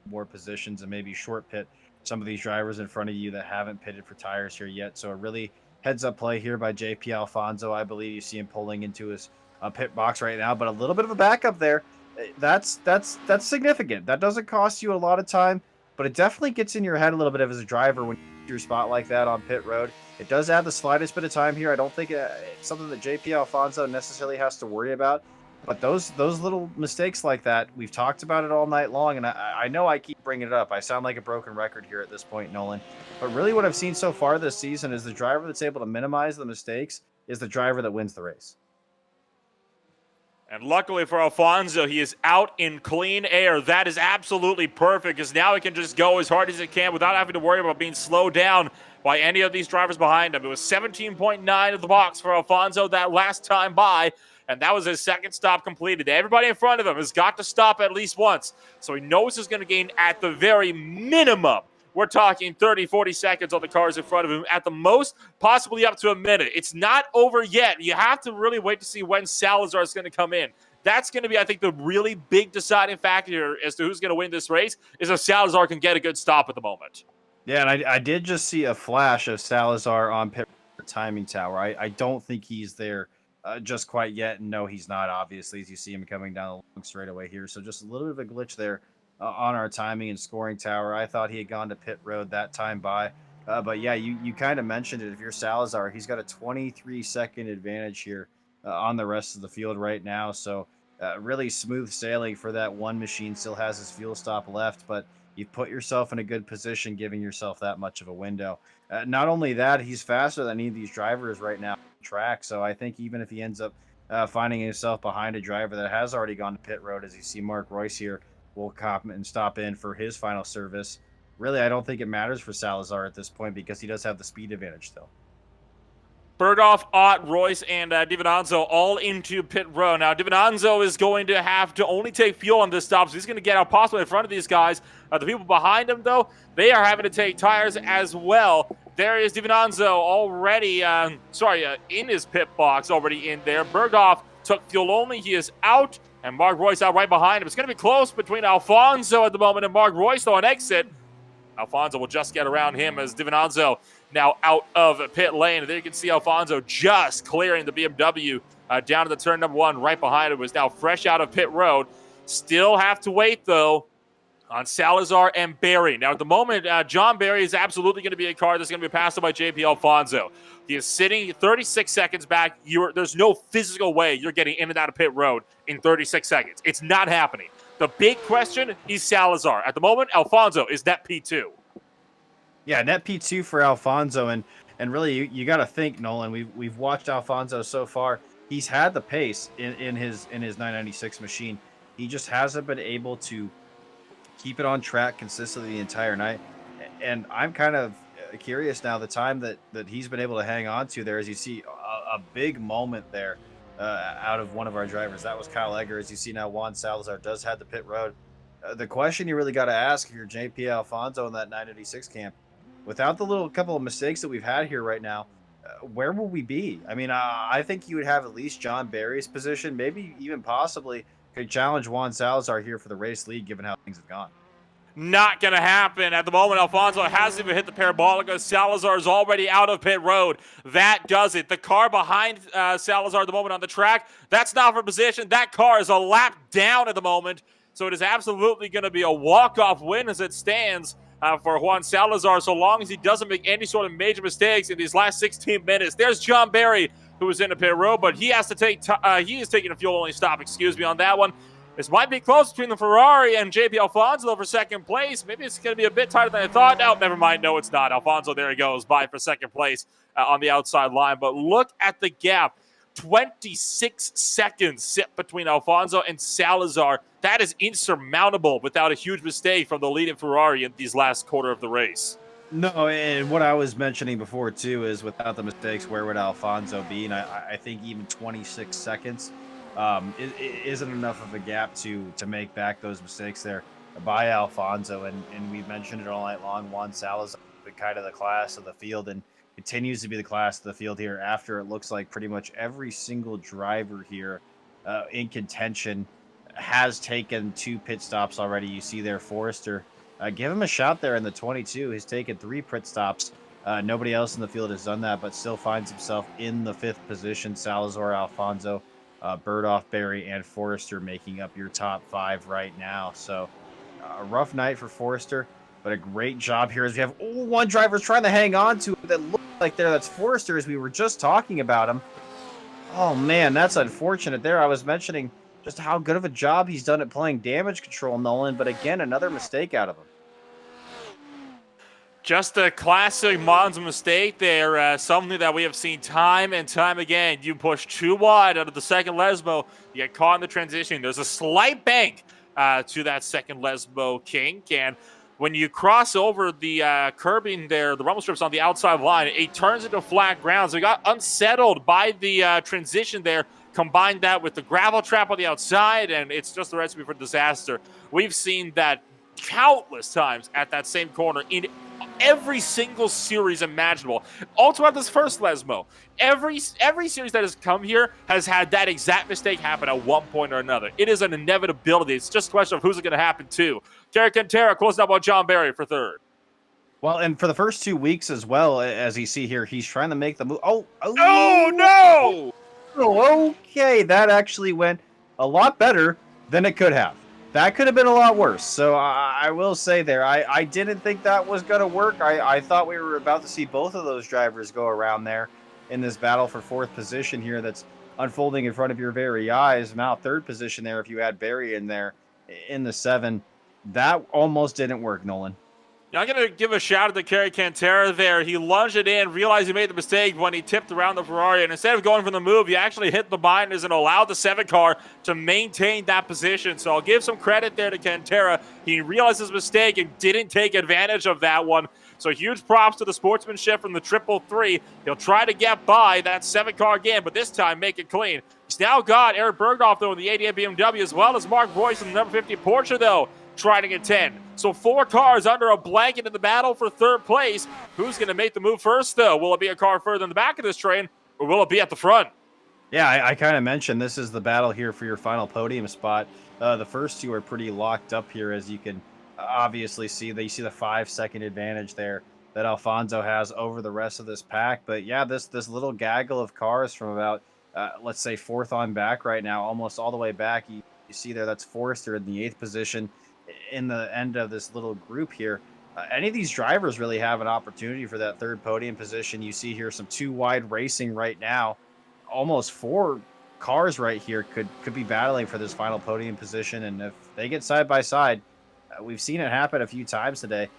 More positions and maybe short pit some of these drivers in front of you that haven't pitted for tires here yet. So a really heads-up play here by JP Alfonso. I believe you see him pulling into his pit box right now, but a little bit of a backup there. That's significant. That doesn't cost you a lot of time, but it definitely gets in your head a little bit as a driver when you get your spot like that on pit road. It does add the slightest bit of time here. I don't think it's something that JP Alfonso necessarily has to worry about, but those little mistakes like that, we've talked about it all night long, and I know I keep bringing it up. I sound like a broken record here at this point, Nolan, but really what I've seen so far this season is the driver that's able to minimize the mistakes is the driver that wins the race. And luckily for Alfonso, he is out in clean air. That is absolutely perfect, because now he can just go as hard as he can without having to worry about being slowed down by any of these drivers behind him. It was 17.9 at the box for Alfonso that last time by, and that was his second stop completed. Everybody in front of him has got to stop at least once, so he knows he's going to gain at the very minimum. We're talking 30, 40 seconds on the cars in front of him. At the most, possibly up to a minute. It's not over yet. You have to really wait to see when Salazar is going to come in. That's going to be, I think, the really big deciding factor here as to who's going to win this race, is if Salazar can get a good stop at the moment. Yeah, and I did just see a flash of Salazar on pit timing tower. I don't think he's there just quite yet. And no, he's not, obviously, as you see him coming down the long straightaway here. So just a little bit of a glitch there on our timing and scoring tower. I thought he had gone to pit road that time by. But yeah, you kind of mentioned it. If you're Salazar, he's got a 23-second advantage here on the rest of the field right now. So really smooth sailing for that one machine. Still has his fuel stop left, but you've put yourself in a good position, giving yourself that much of a window. Not only that, he's faster than any of these drivers right now on the track. So I think even if he ends up finding himself behind a driver that has already gone to pit road, as you see Mark Royce here, will come and stop in for his final service. Really, I don't think it matters for Salazar at this point, because he does have the speed advantage still. Berghoff, Ott, Royce, and Divinanzo all into pit row. Now, Divinanzo is going to have to only take fuel on this stop, so he's going to get out possibly in front of these guys. The people behind him, though, they are having to take tires as well. There is Divinanzo already, in his pit box, already in there. Berghoff took fuel only. He is out And Mark Royce out right behind him. It's going to be close between Alfonso at the moment and Mark Royce, though, on exit. Alfonso will just get around him as Divinanzo now out of pit lane. And there you can see Alfonso just clearing the BMW down to the turn number 1 right behind him. Was now fresh out of pit road. Still have to wait, though, on Salazar and Barry. Now, at the moment, John Barry is absolutely going to be a car that's going to be passed by JP Alfonso. He is sitting 36 seconds back. There's no physical way you're getting in and out of pit road in 36 seconds. It's not happening. The big question is Salazar. At the moment, Alfonso is net P2. Yeah, net P2 for Alfonso, and really you got to think, Nolan. We've watched Alfonso so far. He's had the pace in his 996 machine. He just hasn't been able to keep it on track consistently the entire night. And I'm kind of curious now the time that he's been able to hang on to there, as you see a big moment there out of one of our drivers. That was Kyle Egger. As you see now, Juan Salazar does have the pit road. The question you really got to ask if you're JP Alfonso in that 986 camp, without the little couple of mistakes that we've had here right now, where will we be? I mean, I think you would have at least John Barry's position, maybe even possibly could challenge Juan Salazar here for the race lead, given how things have gone. Not going to happen. At the moment, Alfonso hasn't even hit the Parabolica. Salazar is already out of pit road. That does it. The car behind Salazar at the moment on the track, that's not for position. That car is a lap down at the moment. So it is absolutely going to be a walk-off win as it stands for Juan Salazar, so long as he doesn't make any sort of major mistakes in these last 16 minutes. There's John Barry, who is in the pit road, but he has to take he is taking a fuel-only stop, on that one. This might be close between the Ferrari and JP Alfonso for second place. Maybe it's going to be a bit tighter than I thought. No, never mind. No, it's not. Alfonso, there he goes, by for second place on the outside line. But look at the gap. 26 seconds sit between Alfonso and Salazar. That is insurmountable without a huge mistake from the leading Ferrari in these last quarter of the race. No, and what I was mentioning before, too, is without the mistakes, where would Alfonso be? And I think even 26 seconds isn't enough of a gap to make back those mistakes there by Alfonso. And we've mentioned it all night long. Juan Salazar, kind of the class of the field, and continues to be the class of the field here after it looks like pretty much every single driver here in contention has taken 2 pit stops already. You see there, Forrester. Give him a shout there in the 22. He's taken 3 pit stops. Nobody else in the field has done that, but still finds himself in the 5th position. Salazar, Alfonso, Burdoff, Barry, and Forrester making up your top 5 right now. So a rough night for Forrester, but a great job here as we have one driver's trying to hang on to it that looks like there. That's Forrester, as we were just talking about him. Oh, man, that's unfortunate there. I was mentioning just how good of a job he's done at playing damage control, Nolan, but again, another mistake out of him. Just a classic Monza mistake there, something that we have seen time and time again. You push too wide out of the second Lesmo, you get caught in the transition. There's a slight bank to that second Lesmo kink, and when you cross over the curbing there, the rumble strips on the outside line, it turns into flat ground. So we got unsettled by the transition there. Combine that with the gravel trap on the outside, and it's just the recipe for disaster. We've seen that countless times at that same corner in every single series imaginable. All throughout this first Lesmo, every series that has come here has had that exact mistake happen at one point or another. It is an inevitability. It's just a question of who's it going to happen to. Kerry Cantera closing up on John Barry for 3rd. Well, and for the first 2 weeks as well, as you see here, he's trying to make the move. Oh, no! Okay, that actually went a lot better than it could have. That could have been a lot worse. So I will say there, I didn't think that was going to work. I thought we were about to see both of those drivers go around there in this battle for 4th position here that's unfolding in front of your very eyes. Now 3rd position there if you had Barry in there in the 7. That almost didn't work, Nolan. Now, I'm going to give a shout out to Kerry Cantera there. He lunged it in, realized he made the mistake when he tipped around the Ferrari, and instead of going for the move, he actually hit the binders and allowed the 7 car to maintain that position. So I'll give some credit there to Cantera. He realized his mistake and didn't take advantage of that one. So huge props to the sportsmanship from the 333. He'll try to get by that 7 car again, but this time make it clean. He's now got Eric Bergdorf, though, in the 88 BMW, as well as Mark Royce in the number 50 Porsche, though, trying to get 10. So 4 cars under a blanket in the battle for 3rd place. Who's going to make the move first, though? Will it be a car further in the back of this train, or will it be at the front? Yeah, I kind of mentioned this is the battle here for your final podium spot. The first two are pretty locked up here, as you can obviously see. You see the 5-second advantage there that Alfonso has over the rest of this pack. But yeah, this little gaggle of cars from about let's say fourth on back right now, almost all the way back. You see there that's Forrester in the 8th position in the end of this little group here. Any of these drivers really have an opportunity for that third podium position. You see here some 2 wide racing right now. Almost 4 cars right here could be battling for this final podium position, and if they get side by side, we've seen it happen a few times today.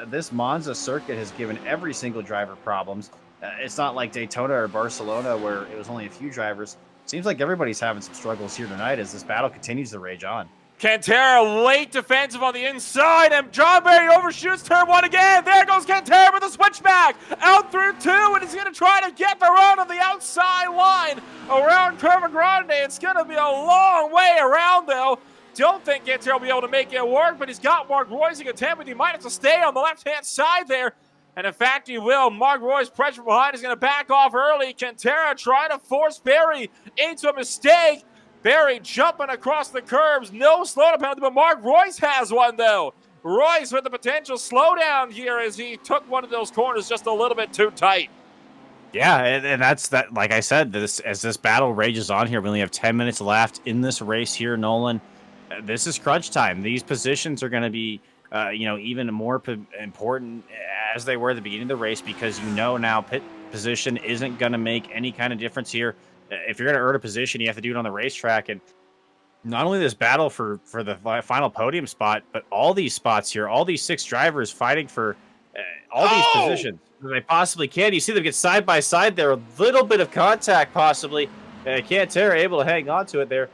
This Monza circuit has given every single driver problems. It's not like Daytona or Barcelona where it was only a few drivers. Seems like everybody's having some struggles here tonight as this battle continues to rage on. Cantera late defensive on the inside, and John Barry overshoots turn 1 again. There goes Cantera with a switchback out through 2, and he's going to try to get the run on the outside line around Curva Grande. It's going to be a long way around, though. Don't think Cantera will be able to make it work, but he's got Mark Royce in attempt, but he might have to stay on the left-hand side there. And in fact, he will. Mark Roy's pressure behind is going to back off early. Cantera trying to force Barry into a mistake. Barry jumping across the curbs. No slowdown penalty, but Mark Royce has one, though. Royce with the potential slowdown here as he took one of those corners just a little bit too tight. Yeah, and that's that. Like I said, as this battle rages on here, we only have 10 minutes left in this race here, Nolan. This is crunch time. These positions are going to be, even more important as they were at the beginning of the race, because now pit position isn't going to make any kind of difference here. If you're going to earn a position, you have to do it on the racetrack. And not only this battle for the final podium spot, but all these spots here, all these 6 drivers fighting for all these positions that they possibly can. You see them get side by side there, a little bit of contact possibly. Cantera able to hang on to it there.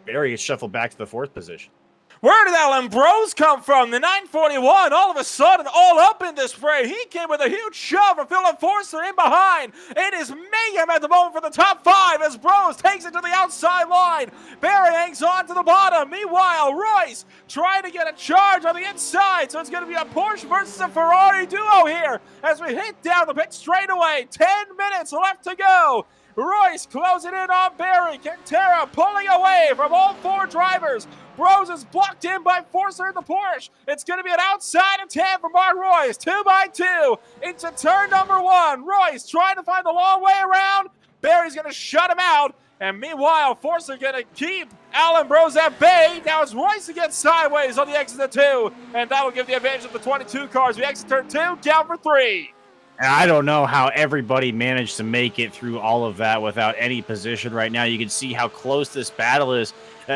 Barry gets shuffled back to the 4th position. Where did Alan Bros come from? The 941 all of a sudden all up in this fray. He came with a huge shove from Philip Forster in behind. It is mayhem at the moment for the top 5 as Bros takes it to the outside line. Barry hangs on to the bottom. Meanwhile, Royce trying to get a charge on the inside. So it's going to be a Porsche versus a Ferrari duo here as we hit down the pit straightaway. 10 minutes left to go. Royce closing in on Barry. Cantera pulling away from all 4 drivers. Bros is blocked in by Forcer in the Porsche. It's going to be an outside attempt for Mark Royce. 2 by 2 into turn number 1. Royce trying to find the long way around. Barry's going to shut him out. And meanwhile, Forcer going to keep Alan Bros at bay. Now it's Royce again sideways on the exit of 2. And that will give the advantage of the 22 cars. We exit turn 2, down for 3. And I don't know how everybody managed to make it through all of that without any position right now. You can see how close this battle is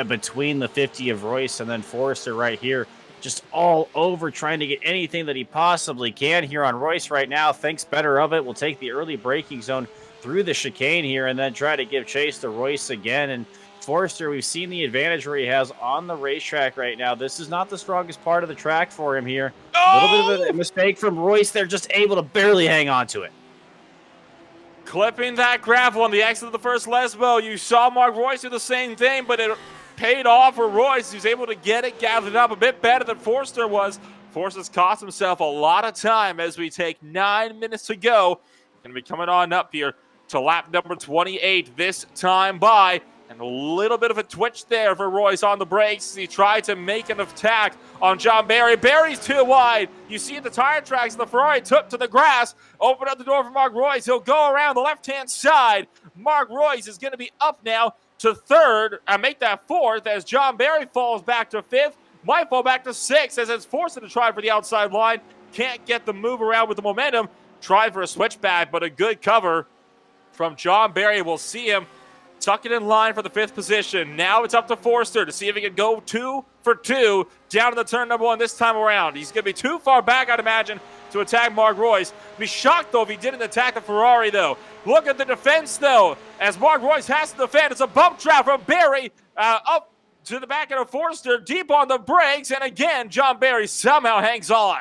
between the 50 of Royce and then Forrester right here. Just all over trying to get anything that he possibly can here on Royce right now. Thinks better of it. Will take the early braking zone through the chicane here and then try to give chase to Royce again. And Forrester, we've seen the advantage where he has on the racetrack right now. This is not the strongest part of the track for him here. A little bit of a mistake from Royce. They're just able to barely hang on to it. Clipping that gravel on the exit of the first Lesbo. You saw Mark Royce do the same thing, but it paid off for Royce. He was able to get it gathered up a bit better than Forster was. Forster's cost himself a lot of time as we take 9 minutes to go. Going to be coming on up here to lap number 28 this time by. And a little bit of a twitch there for Royce on the brakes. He tried to make an attack on John Barry. Barry's too wide. You see the tire tracks the Ferrari took to the grass. Open up the door for Mark Royce. He'll go around the left-hand side. Mark Royce is going to be up now to 3rd. I make that 4th as John Barry falls back to 5th. Might fall back to 6th as it's forced to try for the outside line. Can't get the move around with the momentum. Try for a switchback, but a good cover from John Barry. We'll see him tuck it in line for the 5th position. Now it's up to Forster to see if he can go 2 for 2 down to the turn number 1 this time around. He's going to be too far back, I'd imagine, to attack Mark Royce. I'd be shocked, though, if he didn't attack the Ferrari, though. Look at the defense, though, as Mark Royce has to defend. It's a bump trap from Barry up to the back of Forster, deep on the brakes, and again, John Barry somehow hangs on.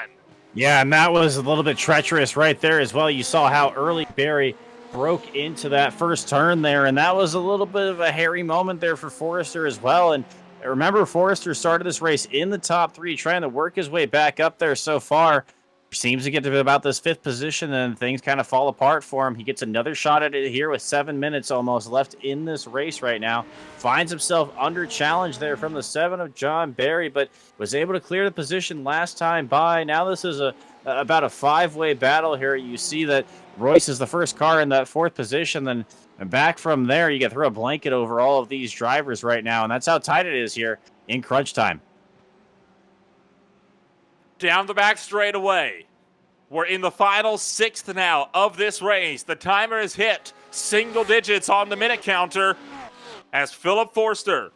Yeah, and that was a little bit treacherous right there as well. You saw how early Barry broke into that first turn there, and that was a little bit of a hairy moment there for Forrester as well. And remember, Forrester started this race in the top 3, trying to work his way back up there so far. seems to get to about this 5th position, and things kind of fall apart for him. He gets another shot at it here with 7 minutes almost left in this race right now. Finds himself under challenge there from the 7 of John Barry, but was able to clear the position last time by. Now this is about a 5-way battle here. You see that Royce is the first car in that 4th position. Then back from there, you get throw a blanket over all of these drivers right now, and that's how tight it is here in crunch time. Down the back straightaway. We're in the final 6th now of this race. The timer is hit single digits on the minute counter as Philip Forster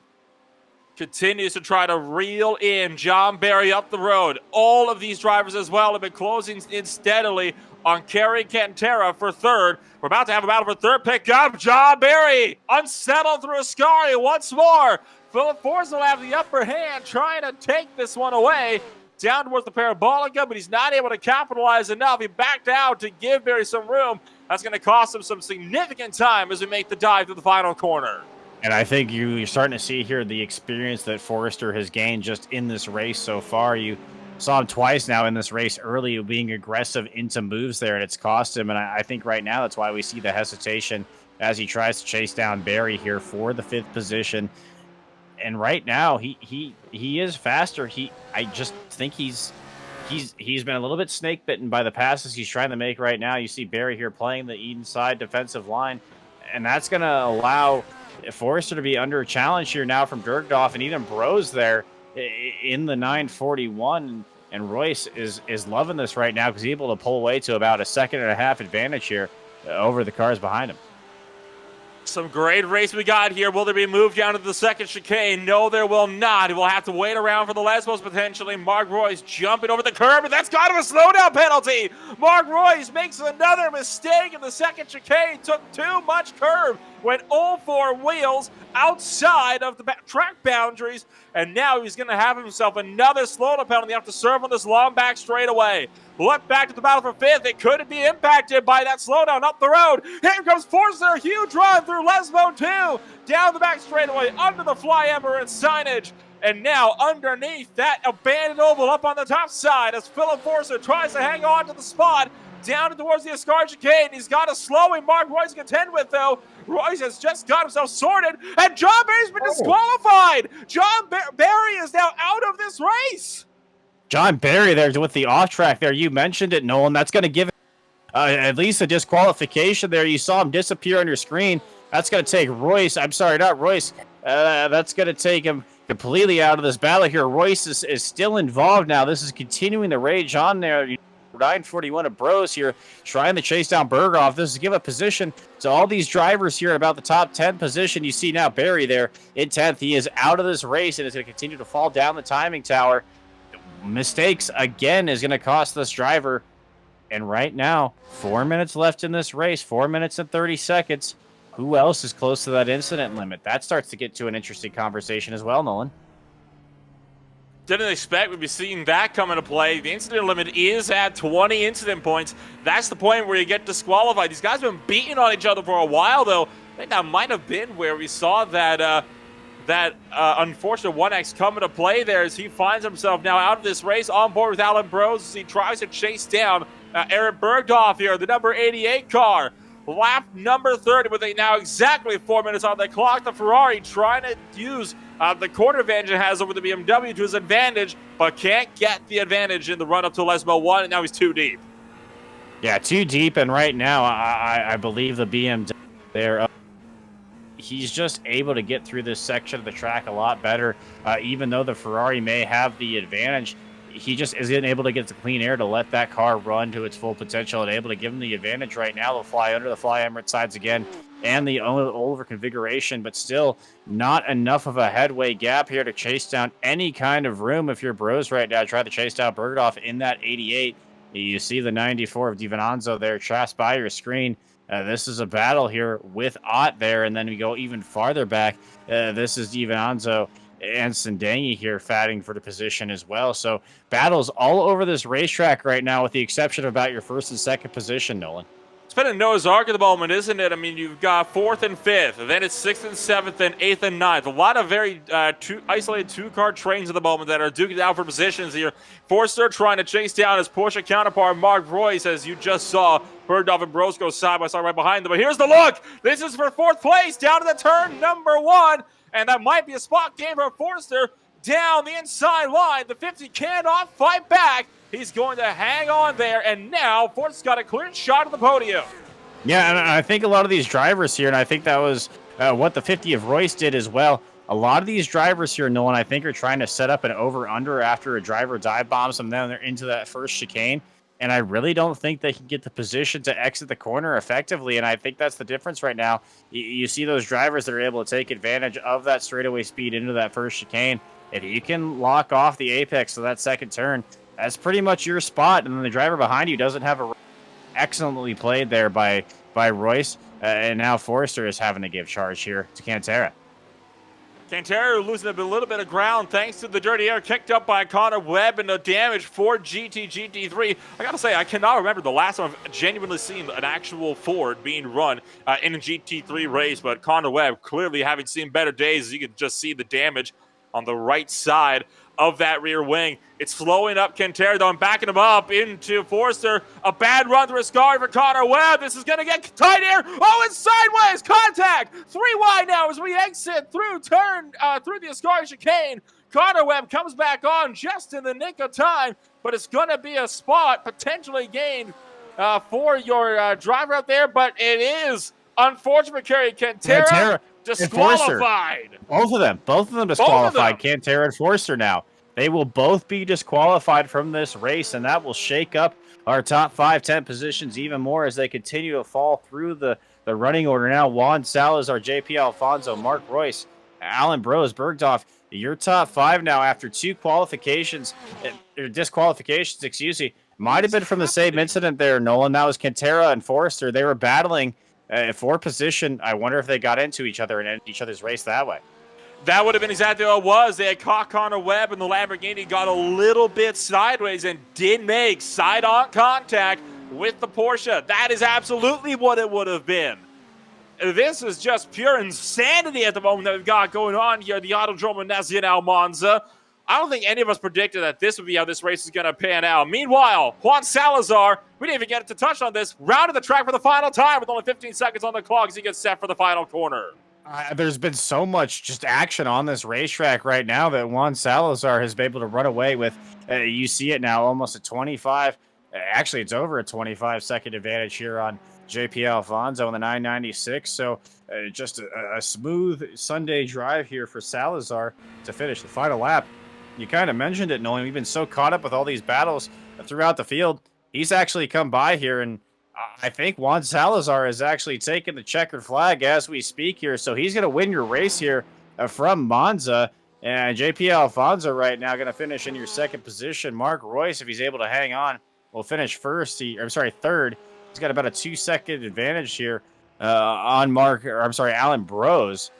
continues to try to reel in John Barry up the road. All of these drivers as well have been closing in steadily on Kerry Cantera for 3rd. We're about to have a battle for 3rd pickup. John Barry unsettled through Ascari once more. Philip Forster will have the upper hand trying to take this one away down towards the Parabolica, but he's not able to capitalize enough. He backed out to give Barry some room. That's going to cost him some significant time as we make the dive to the final corner. And I think you're starting to see here the experience that Forrester has gained just in this race so far. You saw him twice now in this race early being aggressive into moves there, and it's cost him. And I think right now that's why we see the hesitation as he tries to chase down Barry here for the 5th position. And right now he is faster. I just think he's been a little bit snake bitten by the passes he's trying to make right now. You see Barry here playing the inside defensive line, and that's going to allow Forrester to be under a challenge here now from Bergdorf and even Bros there in the 941. And Royce is loving this right now because he's able to pull away to about a 1.5-second advantage here over the cars behind him. Some great race we got here. Will there be a move down to the 2nd chicane? No, there will not. We'll have to wait around for the Lesbos potentially. Mark Royce jumping over the curb, and that's got him a slowdown penalty. Mark Royce makes another mistake in the 2nd chicane. Took too much curb. Went all 4 wheels outside of the track boundaries, and now he's going to have himself another slowdown penalty. Have to serve on this long back straightaway. Look back to the battle for 5th. It could be impacted by that slowdown up the road. Here comes Forster, a huge run through Lesbo 2. Down the back straightaway, under the Fly Emperor signage. And now underneath that abandoned oval up on the top side as Philip Forster tries to hang on to the spot. Down towards the Ascar chicane. He's got a slowing Mark Royce to contend with, though. Royce has just got himself sorted, and John Barry's been disqualified. John Barry is now out of this race. John Barry there with the off track there. You mentioned it, Nolan. That's going to give at least a disqualification there. You saw him disappear on your screen. That's going to take Royce. I'm sorry, not Royce. That's going to take him completely out of this battle here. Royce is still involved now. This is continuing to rage on there. 941 of Bros here trying to chase down Berghoff. This is give a position to all these drivers here at about the top 10 position. You see now Barry there in 10th. He is out of this race and is going to continue to fall down the timing tower. Mistakes again is going to cost this driver. And right now, 4 minutes left in this race, 4 minutes and 30 seconds. Who else is close to that incident limit? That starts to get to an interesting conversation as well, Nolan. Didn't expect we'd be seeing that come into play. The incident limit is at 20 incident points. That's the point where you get disqualified. These guys have been beating on each other for a while, though. I think that might have been where we saw that unfortunate 1X come into play there as he finds himself now out of this race on board with Alan Bros as he tries to chase down Eric Bergdorf here, the number 88 car. Lap number 30 with now exactly 4 minutes on the clock. The Ferrari trying to use the quarter advantage it has over the BMW to his advantage, but can't get the advantage in the run-up to Lesmo 1, and now he's too deep. Yeah, too deep, and right now I believe the BMW there, he's just able to get through this section of the track a lot better, even though the Ferrari may have the advantage. He just isn't able to get the clean air to let that car run to its full potential and able to give him the advantage right now. They'll fly under the Fly Emirates sides again and the over configuration, but still not enough of a headway gap here to chase down any kind of room if you're Bros right now. Try to chase down Bergdorf in that 88. You see the 94 of Divananzo there trashed by your screen. This is a battle here with Ott there, and then we go even farther back. This is Divananzo and Sandangi here fighting for the position as well. So battles all over this racetrack right now with the exception of about your first and second position, Nolan. been a Noah's Ark at the moment, isn't it? I mean, you've got 4th and 5th, and then it's 6th and 7th, and 8th and 9th. A lot of very isolated two-car trains at the moment that are duking out for positions here. Forster trying to chase down his Porsche counterpart, Mark Royce, as you just saw. Bergdorf and Bros go side by side right behind them. But here's the look. This is for 4th place, down to the turn number 1, and that might be a spot game for Forster. Down the inside line, the 50 cannot fight back. He's going to hang on there, and now Fort's got a clear shot at the podium. Yeah, and I think a lot of these drivers here, and I think that was what the 50 of Royce did as well. A lot of these drivers here, Nolan, I think are trying to set up an over-under after a driver dive bombs them, then they're into that first chicane. And I really don't think they can get the position to exit the corner effectively. And I think that's the difference right now. You see those drivers that are able to take advantage of that straightaway speed into that first chicane. If you can lock off the apex of that second turn, that's pretty much your spot. And then the driver behind you doesn't have a excellently played there by Royce. And now Forrester is having to give charge here to Cantera. Cantera losing a little bit of ground thanks to the dirty air kicked up by Connor Webb and the damage for GT3. I gotta say, I cannot remember the last time I've genuinely seen an actual Ford being run in a GT3 race, but Connor Webb clearly having seen better days. You can just see the damage on the right side of that rear wing. It's slowing up Cantera, though, and backing him up into Forster. A bad run through Ascari for Connor Webb. This is going to get tight here. Oh, it's sideways. Contact. 3 wide now as we exit through through the Ascari chicane. Connor Webb comes back on just in the nick of time, but it's going to be a spot potentially gained for your driver out there, but it is unfortunate for Kerry Cantera. Disqualified. Both of them disqualified. Cantera and Forster now. They will both be disqualified from this race, and that will shake up our top 5-10 positions even more as they continue to fall through the running order. Now, Juan Salazar, JP Alfonso, Mark Royce, Alan Bros, Bergdorf, your top 5 now after 2 disqualifications, excuse me. Might have been from the same incident there, Nolan. That was Cantera and Forster. They were battling for position. I wonder if they got into each other and ended each other's race that way. That would have been exactly what it was. They had caught Connor Webb, and the Lamborghini got a little bit sideways and did make side-on contact with the Porsche. That is absolutely what it would have been. This is just pure insanity at the moment that we've got going on here at the Autodromo Nacional Monza. I don't think any of us predicted that this would be how this race is going to pan out. Meanwhile, Juan Salazar, we didn't even get to touch on this, rounded the track for the final time with only 15 seconds on the clock as he gets set for the final corner. There's been so much just action on this racetrack right now that Juan Salazar has been able to run away with. You see it now, almost a 25. Actually, it's over a 25-second advantage here on JP Alfonso in the 996. So just a smooth Sunday drive here for Salazar to finish the final lap. You kind of mentioned it, Nolan. We've been so caught up with all these battles throughout the field. He's actually come by here, and I think Juan Salazar is actually taking the checkered flag as we speak here. So he's going to win your race here from Monza. And JP Alfonso right now going to finish in your second position. Mark Royce, if he's able to hang on, will finish third. He's got about a 2-second advantage here on Alan Bros.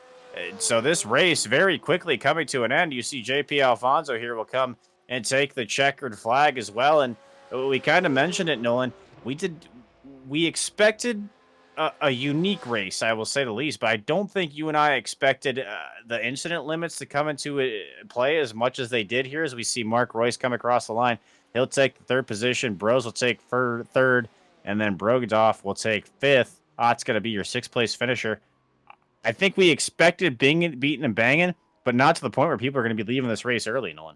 So this race very quickly coming to an end. You see JP Alfonso here will come and take the checkered flag as well. And we kind of mentioned it, Nolan. We expected a unique race, I will say the least, but I don't think you and I expected the incident limits to come into play as much as they did here. As we see Mark Royce come across the line, he'll take the third position. Bros will take third, and then Brogadov will take fifth. It's going to be your 6th place finisher. I think we expected beating and banging, but not to the point where people are going to be leaving this race early, Nolan.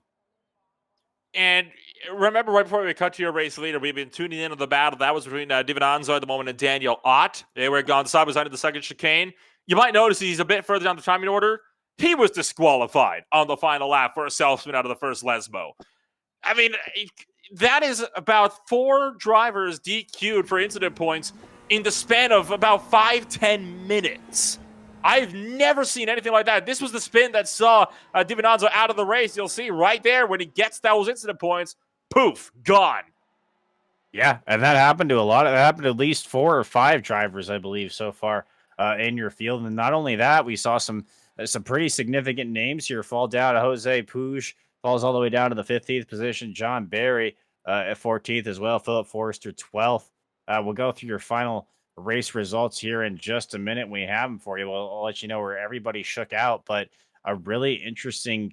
And remember, right before we cut to your race leader, we've been tuning into the battle. That was between Divinanzo at the moment and Daniel Ott. They were gone side by side of the second chicane. You might notice he's a bit further down the timing order. He was disqualified on the final lap for a self-spin out of the first Lesmo. I mean, that is about 4 drivers DQ'd for incident points in the span of about 5-10 minutes. I've never seen anything like that. This was the spin that saw Divinanzo out of the race. You'll see right there when he gets those incident points, poof, gone. Yeah, and that happened to that happened to at least 4 or 5 drivers, I believe, so far in your field. And not only that, we saw some pretty significant names here fall down. Jose Puig falls all the way down to the 15th position. John Barry at 14th as well. Philip Forrester 12th. We'll go through your final race results here in just a minute. We have them for you. I'll let you know where everybody shook out, but a really interesting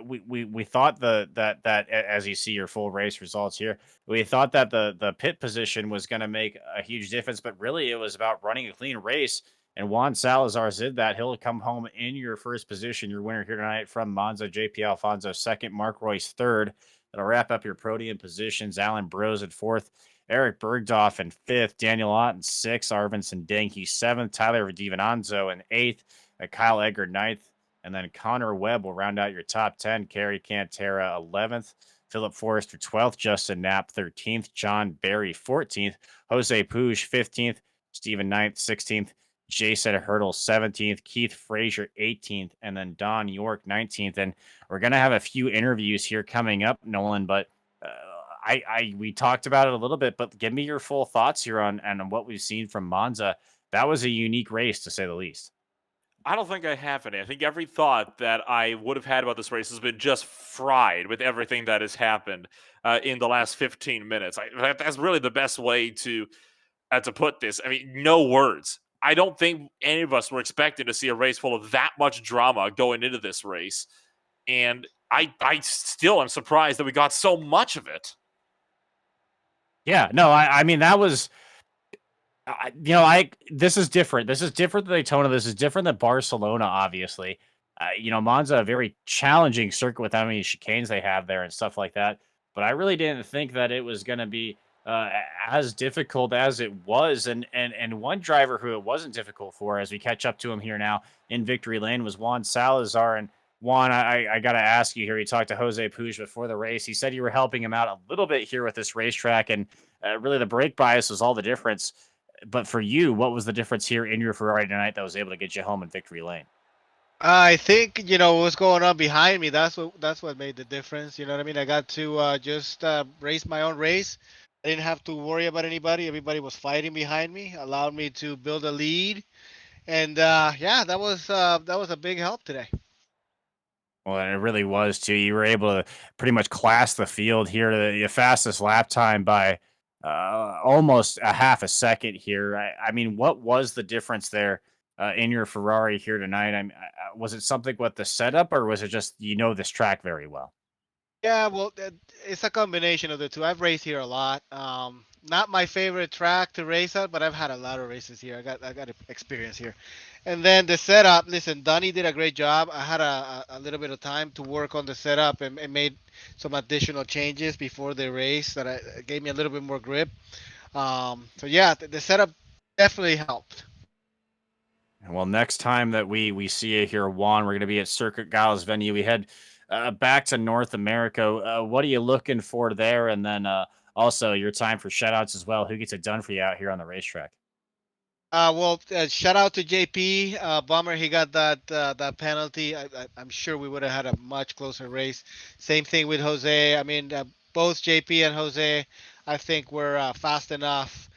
we thought as you see your full race results here, we thought that the pit position was going to make a huge difference, but really it was about running a clean race. And Juan Salazar did that. He'll come home in your first position, your winner here tonight from Monza. JP Alfonso second, Mark Royce third. That'll wrap up your podium positions. Alan Bros at fourth, Eric Bergdorf in fifth, Daniel Ott in sixth, Arvinsson Denke seventh, Tyler Divananzo in eighth, Kyle Egger ninth, and then Connor Webb will round out your top 10. Kerry Cantera 11th, Philip Forrester 12th, Justin Knapp 13th, John Barry 14th, Jose Puig 15th, Stephen 9th, 16th, Jason Hurdle 17th, Keith Frazier 18th, and then Don York 19th. And we're going to have a few interviews here coming up, Nolan, but we talked about it a little bit, but give me your full thoughts here on what we've seen from Monza. That was a unique race, to say the least. I don't think I have any. I think every thought that I would have had about this race has been just fried with everything that has happened in the last 15 minutes. That's really the best way to put this. I mean, no words. I don't think any of us were expecting to see a race full of that much drama going into this race. And I still am surprised that we got so much of it. Yeah, no, I mean, that was, this is different. This is different than Daytona. This is different than Barcelona, obviously. Monza, a very challenging circuit with how many chicanes they have there and stuff like that. But I really didn't think that it was going to be as difficult as it was. And one driver who it wasn't difficult for, as we catch up to him here now in victory lane, was Juan Salazar. And Juan, I got to ask you here. You talked to Jose Puig before the race. He said you were helping him out a little bit here with this racetrack, and really the brake bias was all the difference. But for you, what was the difference here in your Ferrari tonight that was able to get you home in victory lane? I think what's going on behind me. That's what made the difference. You know what I mean? I got to just race my own race. I didn't have to worry about anybody. Everybody was fighting behind me, allowed me to build a lead, and yeah, that was a big help today. Well, and it really was too. You were able to pretty much class the field here to the fastest lap time by almost a half a second here. I mean, what was the difference there in your Ferrari here tonight? Was it something with the setup, or was it just this track very well? Yeah, well, it's a combination of the two. I've raced here a lot. Not my favorite track to race at, but I've had a lot of races here. I got experience here. And then the setup. Listen, Donnie did a great job. I had a little bit of time to work on the setup and made some additional changes before the race that gave me a little bit more grip. So yeah, the setup definitely helped. Well, next time that we see you here, Juan, we're going to be at Circuit Gau's venue. We head back to North America. What are you looking for there? And then also your time for shoutouts as well. Who gets it done for you out here on the racetrack? Well, shout out to JP. Bummer he got that penalty. I'm sure we would have had a much closer race. Same thing with Jose. I mean, both JP and Jose, I think were fast enough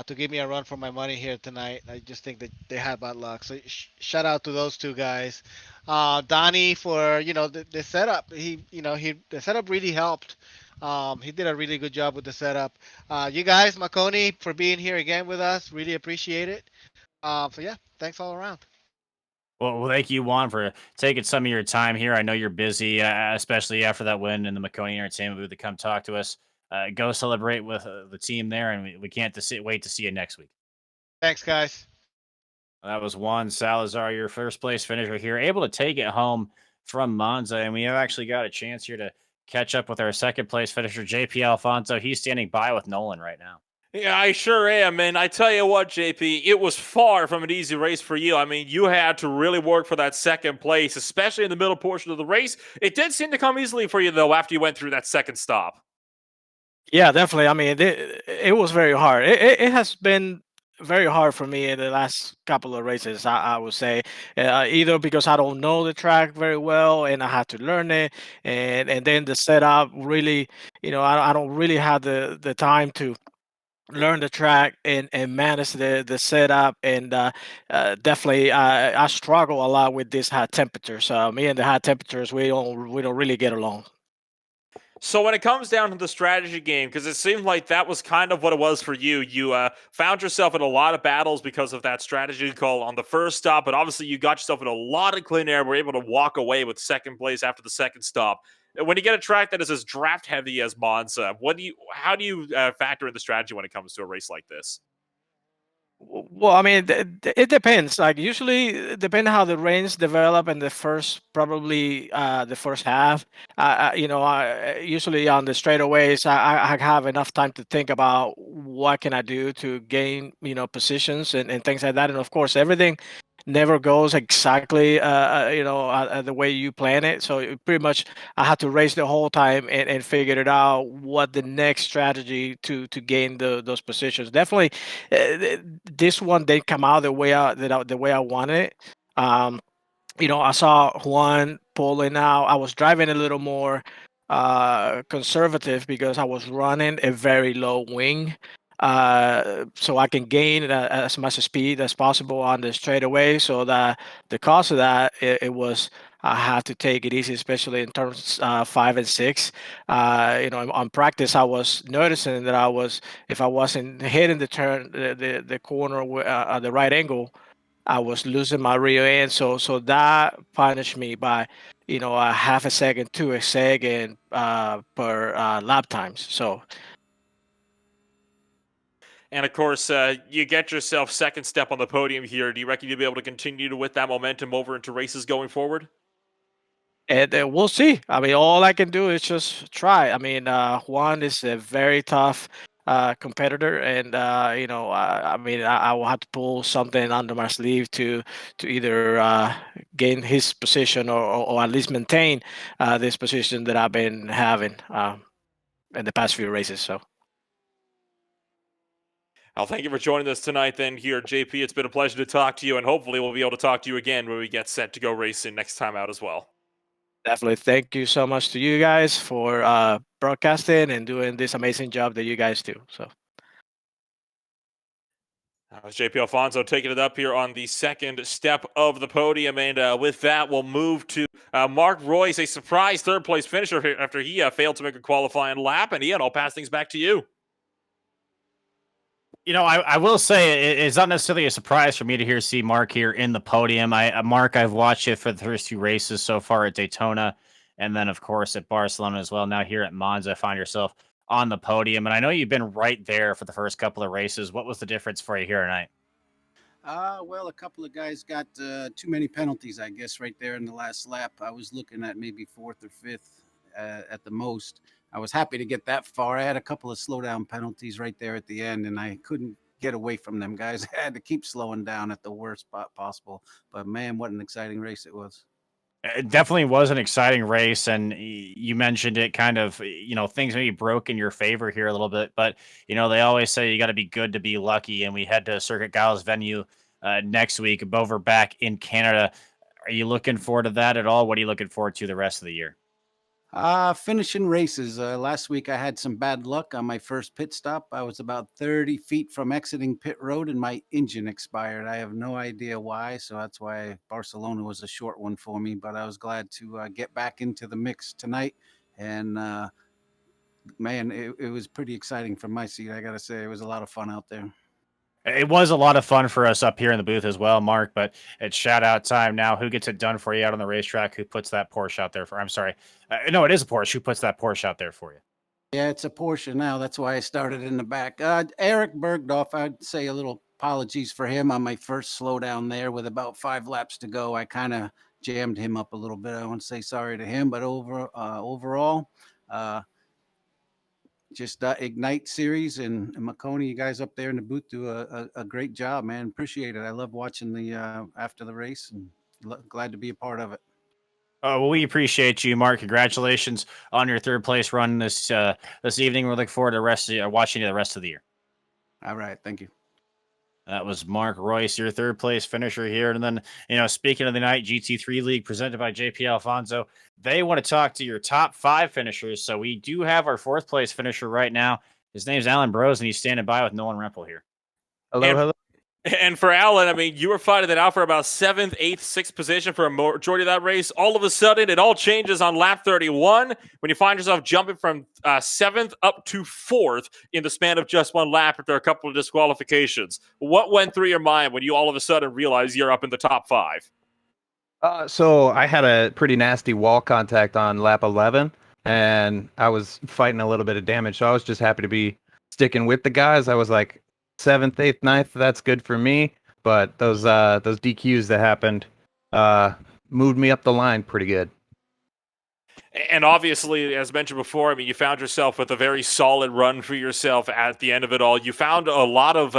to give me a run for my money here tonight. I just think that they had bad luck. So shout out to those two guys. Donnie for the setup. The setup really helped. He did a really good job with the setup. You guys, Maconi, for being here again with us. Really appreciate it. So yeah, thanks all around. Well, thank you, Juan, for taking some of your time here. I know you're busy, especially after that win in the Maconi Entertainment booth to come talk to us. Go celebrate with the team there, and we can't wait to see you next week. Thanks, guys. That was Juan Salazar, your first place finisher here, able to take it home from Monza. And we have actually got a chance here to catch up with our second place finisher, JP Alfonso. He's standing by with Nolan right now. Yeah, I sure am, and I tell you what, JP, it was far from an easy race for you. I mean, you had to really work for that second place, especially in the middle portion of the race. It did seem to come easily for you, though, after you went through that second stop. Yeah, definitely. I mean, it was very hard. It has been very hard for me in the last couple of races. I would say either because I don't know the track very well and I had to learn it, and then the setup really, I don't really have the time to learn the track and manage the setup, and definitely I struggle a lot with these high temperatures. Me and the high temperatures, we don't really get along. So when it comes down to the strategy game, because it seemed like that was kind of what it was for you, you found yourself in a lot of battles because of that strategy call on the first stop, but obviously you got yourself in a lot of clean air, were able to walk away with second place after the second stop. When you get a track that is as draft heavy as Monza, how do you factor in the strategy when it comes to a race like this? Well, I mean, it depends. Like usually, depending how the rains develop in the first, probably the first half. Usually on the straightaways, I have enough time to think about what can I do to gain, positions and things like that. And of course, everything never goes exactly, the way you plan it. So pretty much, I had to race the whole time and figure it out what the next strategy to gain those positions. Definitely this one didn't come out the way I wanted it. I saw Juan pulling out. I was driving a little more conservative because I was running a very low wing. So I can gain as much speed as possible on the straightaway. So that the cost of that, it was I had to take it easy, especially in turns 5 and 6. On practice, I was noticing that if I wasn't hitting the turn, the corner at the right angle, I was losing my rear end. So that punished me by, a half a second to a second per lap times. So And of course, you get yourself second step on the podium here. Do you reckon you'll be able to continue with that momentum over into races going forward? and we'll see. I mean, all I can do is just try. I mean, Juan is a very tough competitor, and I mean, I will have to pull something under my sleeve to either gain his position or at least maintain this position that I've been having in the past few races. So. Well, thank you for joining us tonight then here at JP. It's been a pleasure to talk to you, and hopefully we'll be able to talk to you again when we get set to go racing next time out as well. Definitely. Thank you so much to you guys for broadcasting and doing this amazing job that you guys do. So. That was JP Alfonso taking it up here on the second step of the podium. And with that, we'll move to Mark Royce, a surprise third place finisher here after he failed to make a qualifying lap. And Ian, I'll pass things back to you. I will say it's not necessarily a surprise for me to see Mark here in the podium. Mark, I've watched it for the first two races so far at Daytona, and then of course at Barcelona as well. Now here at Monza, find yourself on the podium, and I know you've been right there for the first couple of races. What was the difference for you here tonight? Well, a couple of guys got too many penalties, I guess, right there in the last lap. I was looking at maybe fourth or fifth at the most. I was happy to get that far. I had a couple of slowdown penalties right there at the end, and I couldn't get away from them guys. I had to keep slowing down at the worst spot possible. But man, what an exciting race it was. It definitely was an exciting race, and you mentioned it kind of, things maybe broke in your favor here a little bit, but, they always say you got to be good to be lucky, and we head to Circuit Giles venue next week, over back in Canada. Are you looking forward to that at all? What are you looking forward to the rest of the year? Finishing races. Last week I had some bad luck on my first pit stop. I was about 30 feet from exiting pit road and my engine expired. I have no idea why, so that's why Barcelona was a short one for me, but I was glad to get back into the mix tonight. And man, it was pretty exciting from my seat. I got to say, it was a lot of fun out there. It was a lot of fun for us up here in the booth as well, Mark, but it's shout out time now. Who gets it done for you out on the racetrack? Who puts that Porsche out there I'm sorry. No, it is a Porsche. Who puts that Porsche out there for you? Yeah, it's a Porsche now. That's why I started in the back. Eric Bergdorf, I'd say a little apologies for him on my first slowdown there with about 5 laps to go. I kind of jammed him up a little bit. I want to say sorry to him, but overall, just Ignite Series and Maconi, you guys up there in the booth do a great job, man. Appreciate it. I love watching the after the race and glad to be a part of it. Well, we appreciate you, Mark. Congratulations on your third place run this evening. We look forward to watching you the rest of the year. All right, thank you. That was Mark Royce, your third place finisher here. And then, speaking of the night, GT3 League presented by JP Alfonso, they want to talk to your top 5 finishers. So we do have our 4th place finisher right now. His name's Alan Bros, and he's standing by with Nolan Rempel here. Hello, hello. And for Alan, I mean, you were fighting it out for about 7th, 8th, 6th position for a majority of that race. All of a sudden, it all changes on lap 31 when you find yourself jumping from 7th up to 4th in the span of just one lap after a couple of disqualifications. What went through your mind when you all of a sudden realize you're up in the top 5? So I had a pretty nasty wall contact on lap 11, and I was fighting a little bit of damage. So I was just happy to be sticking with the guys. I was like 7th, 8th, 9th. That's good for me. But those DQs that happened moved me up the line pretty good. And obviously, as mentioned before, I mean, you found yourself with a very solid run for yourself at the end of it all. You found a lot of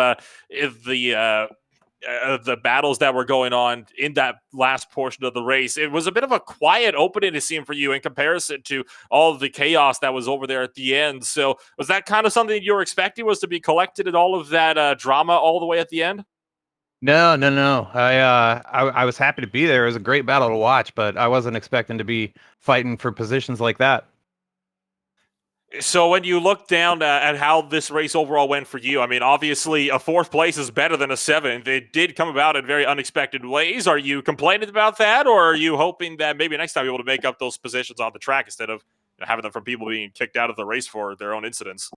the battles that were going on in that last portion of the race. It was a bit of a quiet opening, it seemed, for you in comparison to all of the chaos that was over there at the end. So was that kind of something you were expecting, was to be collected in all of that drama all the way at the end? No. I was happy to be there. It was a great battle to watch, but I wasn't expecting to be fighting for positions like that. So when you look down at how this race overall went for you, I mean, obviously a 4th place is better than a 7th. It did come about in very unexpected ways. Are you complaining about that, or are you hoping that maybe next time you're able to make up those positions on the track instead of having them from people being kicked out of the race for their own incidents?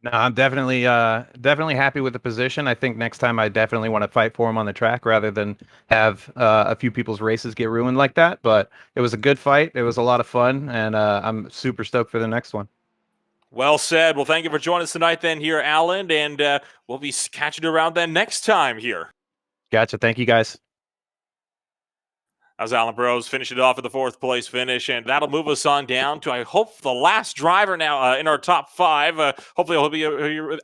No, I'm definitely happy with the position. I think next time I definitely want to fight for him on the track rather than have a few people's races get ruined like that. But it was a good fight. It was a lot of fun, and I'm super stoked for the next one. Well said. Well, thank you for joining us tonight then here, Alan, and we'll be catching you around then next time here. Gotcha. Thank you, guys. As Alan Bros finishing it off with the 4th place finish, and that'll move us on down to, I hope, the last driver now in our top 5. Hopefully he'll be here.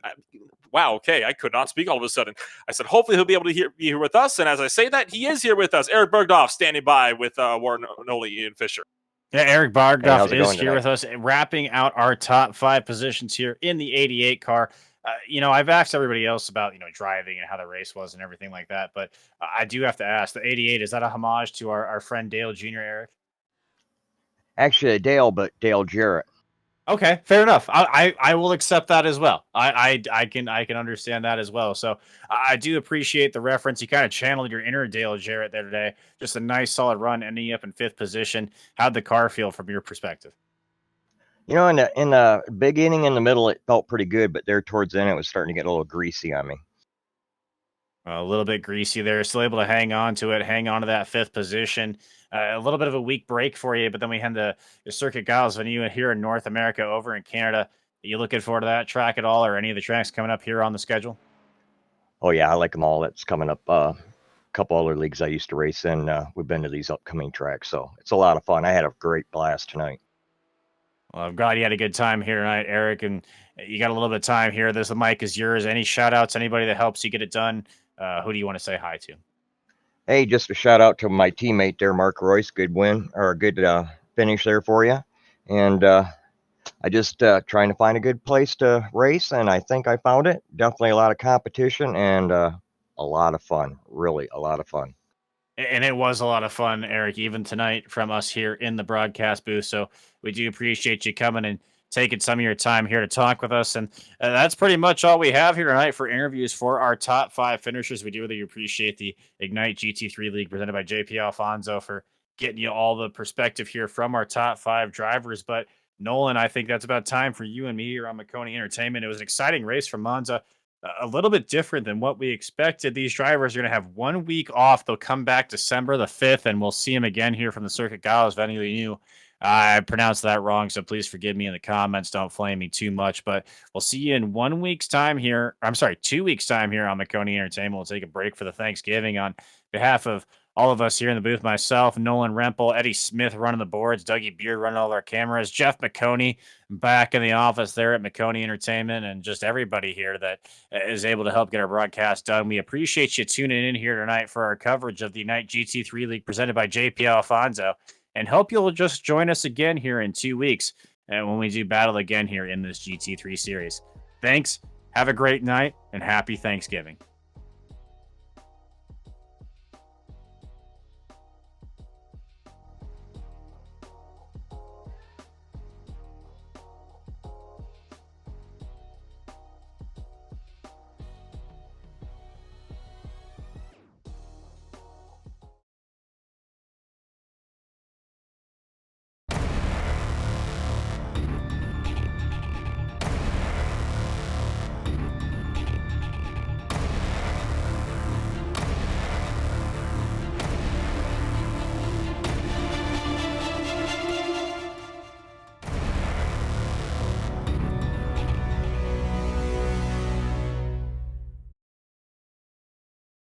Wow, okay, I could not speak all of a sudden. I said hopefully he'll be able to be here with us, and as I say that, he is here with us. Eric Bergdorf standing by with Warren Noli and Fisher. Yeah, Eric Bardgoff is here tonight? with us, wrapping out our top 5 positions here in the 88 car. I've asked everybody else about, driving and how the race was and everything like that, but I do have to ask, the 88, is that a homage to our friend Dale Jr., Eric? Actually, Dale, but Dale Jarrett. Okay, fair enough. I will accept that as well. I can understand that as well. So I do appreciate the reference. You kind of channeled your inner Dale Jarrett there today. Just a nice solid run, ending up in 5th position. How'd the car feel from your perspective? In the beginning, in the middle, it felt pretty good, but there towards the end, it was starting to get a little greasy on me. A little bit greasy there. Still able to hang on to it, hang on to that 5th position. A little bit of a weak break for you, but then we had the Circuit Giles venue here in North America, over in Canada. Are you looking forward to that track at all, or any of the tracks coming up here on the schedule? Oh, yeah, I like them all. That's coming up. A couple other leagues I used to race in. We've been to these upcoming tracks, so it's a lot of fun. I had a great blast tonight. Well, I'm glad you had a good time here tonight, Eric, and you got a little bit of time here. The mic is yours. Any shout-outs, anybody that helps you get it done? Who do you want to say hi to? Hey, just a shout out to my teammate there, Mark Royce. Good win, or a good finish there for you. And I just trying to find a good place to race, and I think I found it. Definitely a lot of competition and a lot of fun. Really, a lot of fun. And it was a lot of fun, Eric, even tonight from us here in the broadcast booth. So we do appreciate you coming and taking some of your time here to talk with us. And that's pretty much all we have here tonight for interviews for our top 5 finishers. We do really appreciate the Ignite GT3 League presented by JP Alfonso for getting you all the perspective here from our top 5 drivers. But Nolan, I think that's about time for you and me here on Maconi Entertainment. It was an exciting race from Monza. A little bit different than what we expected. These drivers are going to have 1 week off. They'll come back December the 5th, and we'll see them again here from the Circuit Giles venue. I pronounced that wrong, so please forgive me in the comments. Don't flame me too much, but we'll see you in 1 week's time here. I'm sorry, 2 weeks' time here on Maconi Entertainment. We'll take a break for the Thanksgiving. On behalf of all of us here in the booth, myself, Nolan Rempel, Eddie Smith running the boards, Dougie Beard running all our cameras, Jeff Maconi back in the office there at Maconi Entertainment, and just everybody here that is able to help get our broadcast done. We appreciate you tuning in here tonight for our coverage of the Night GT3 League presented by JP Alfonso, and hope you'll just join us again here in 2 weeks when we do battle again here in this GT3 series. Thanks, have a great night, and happy Thanksgiving.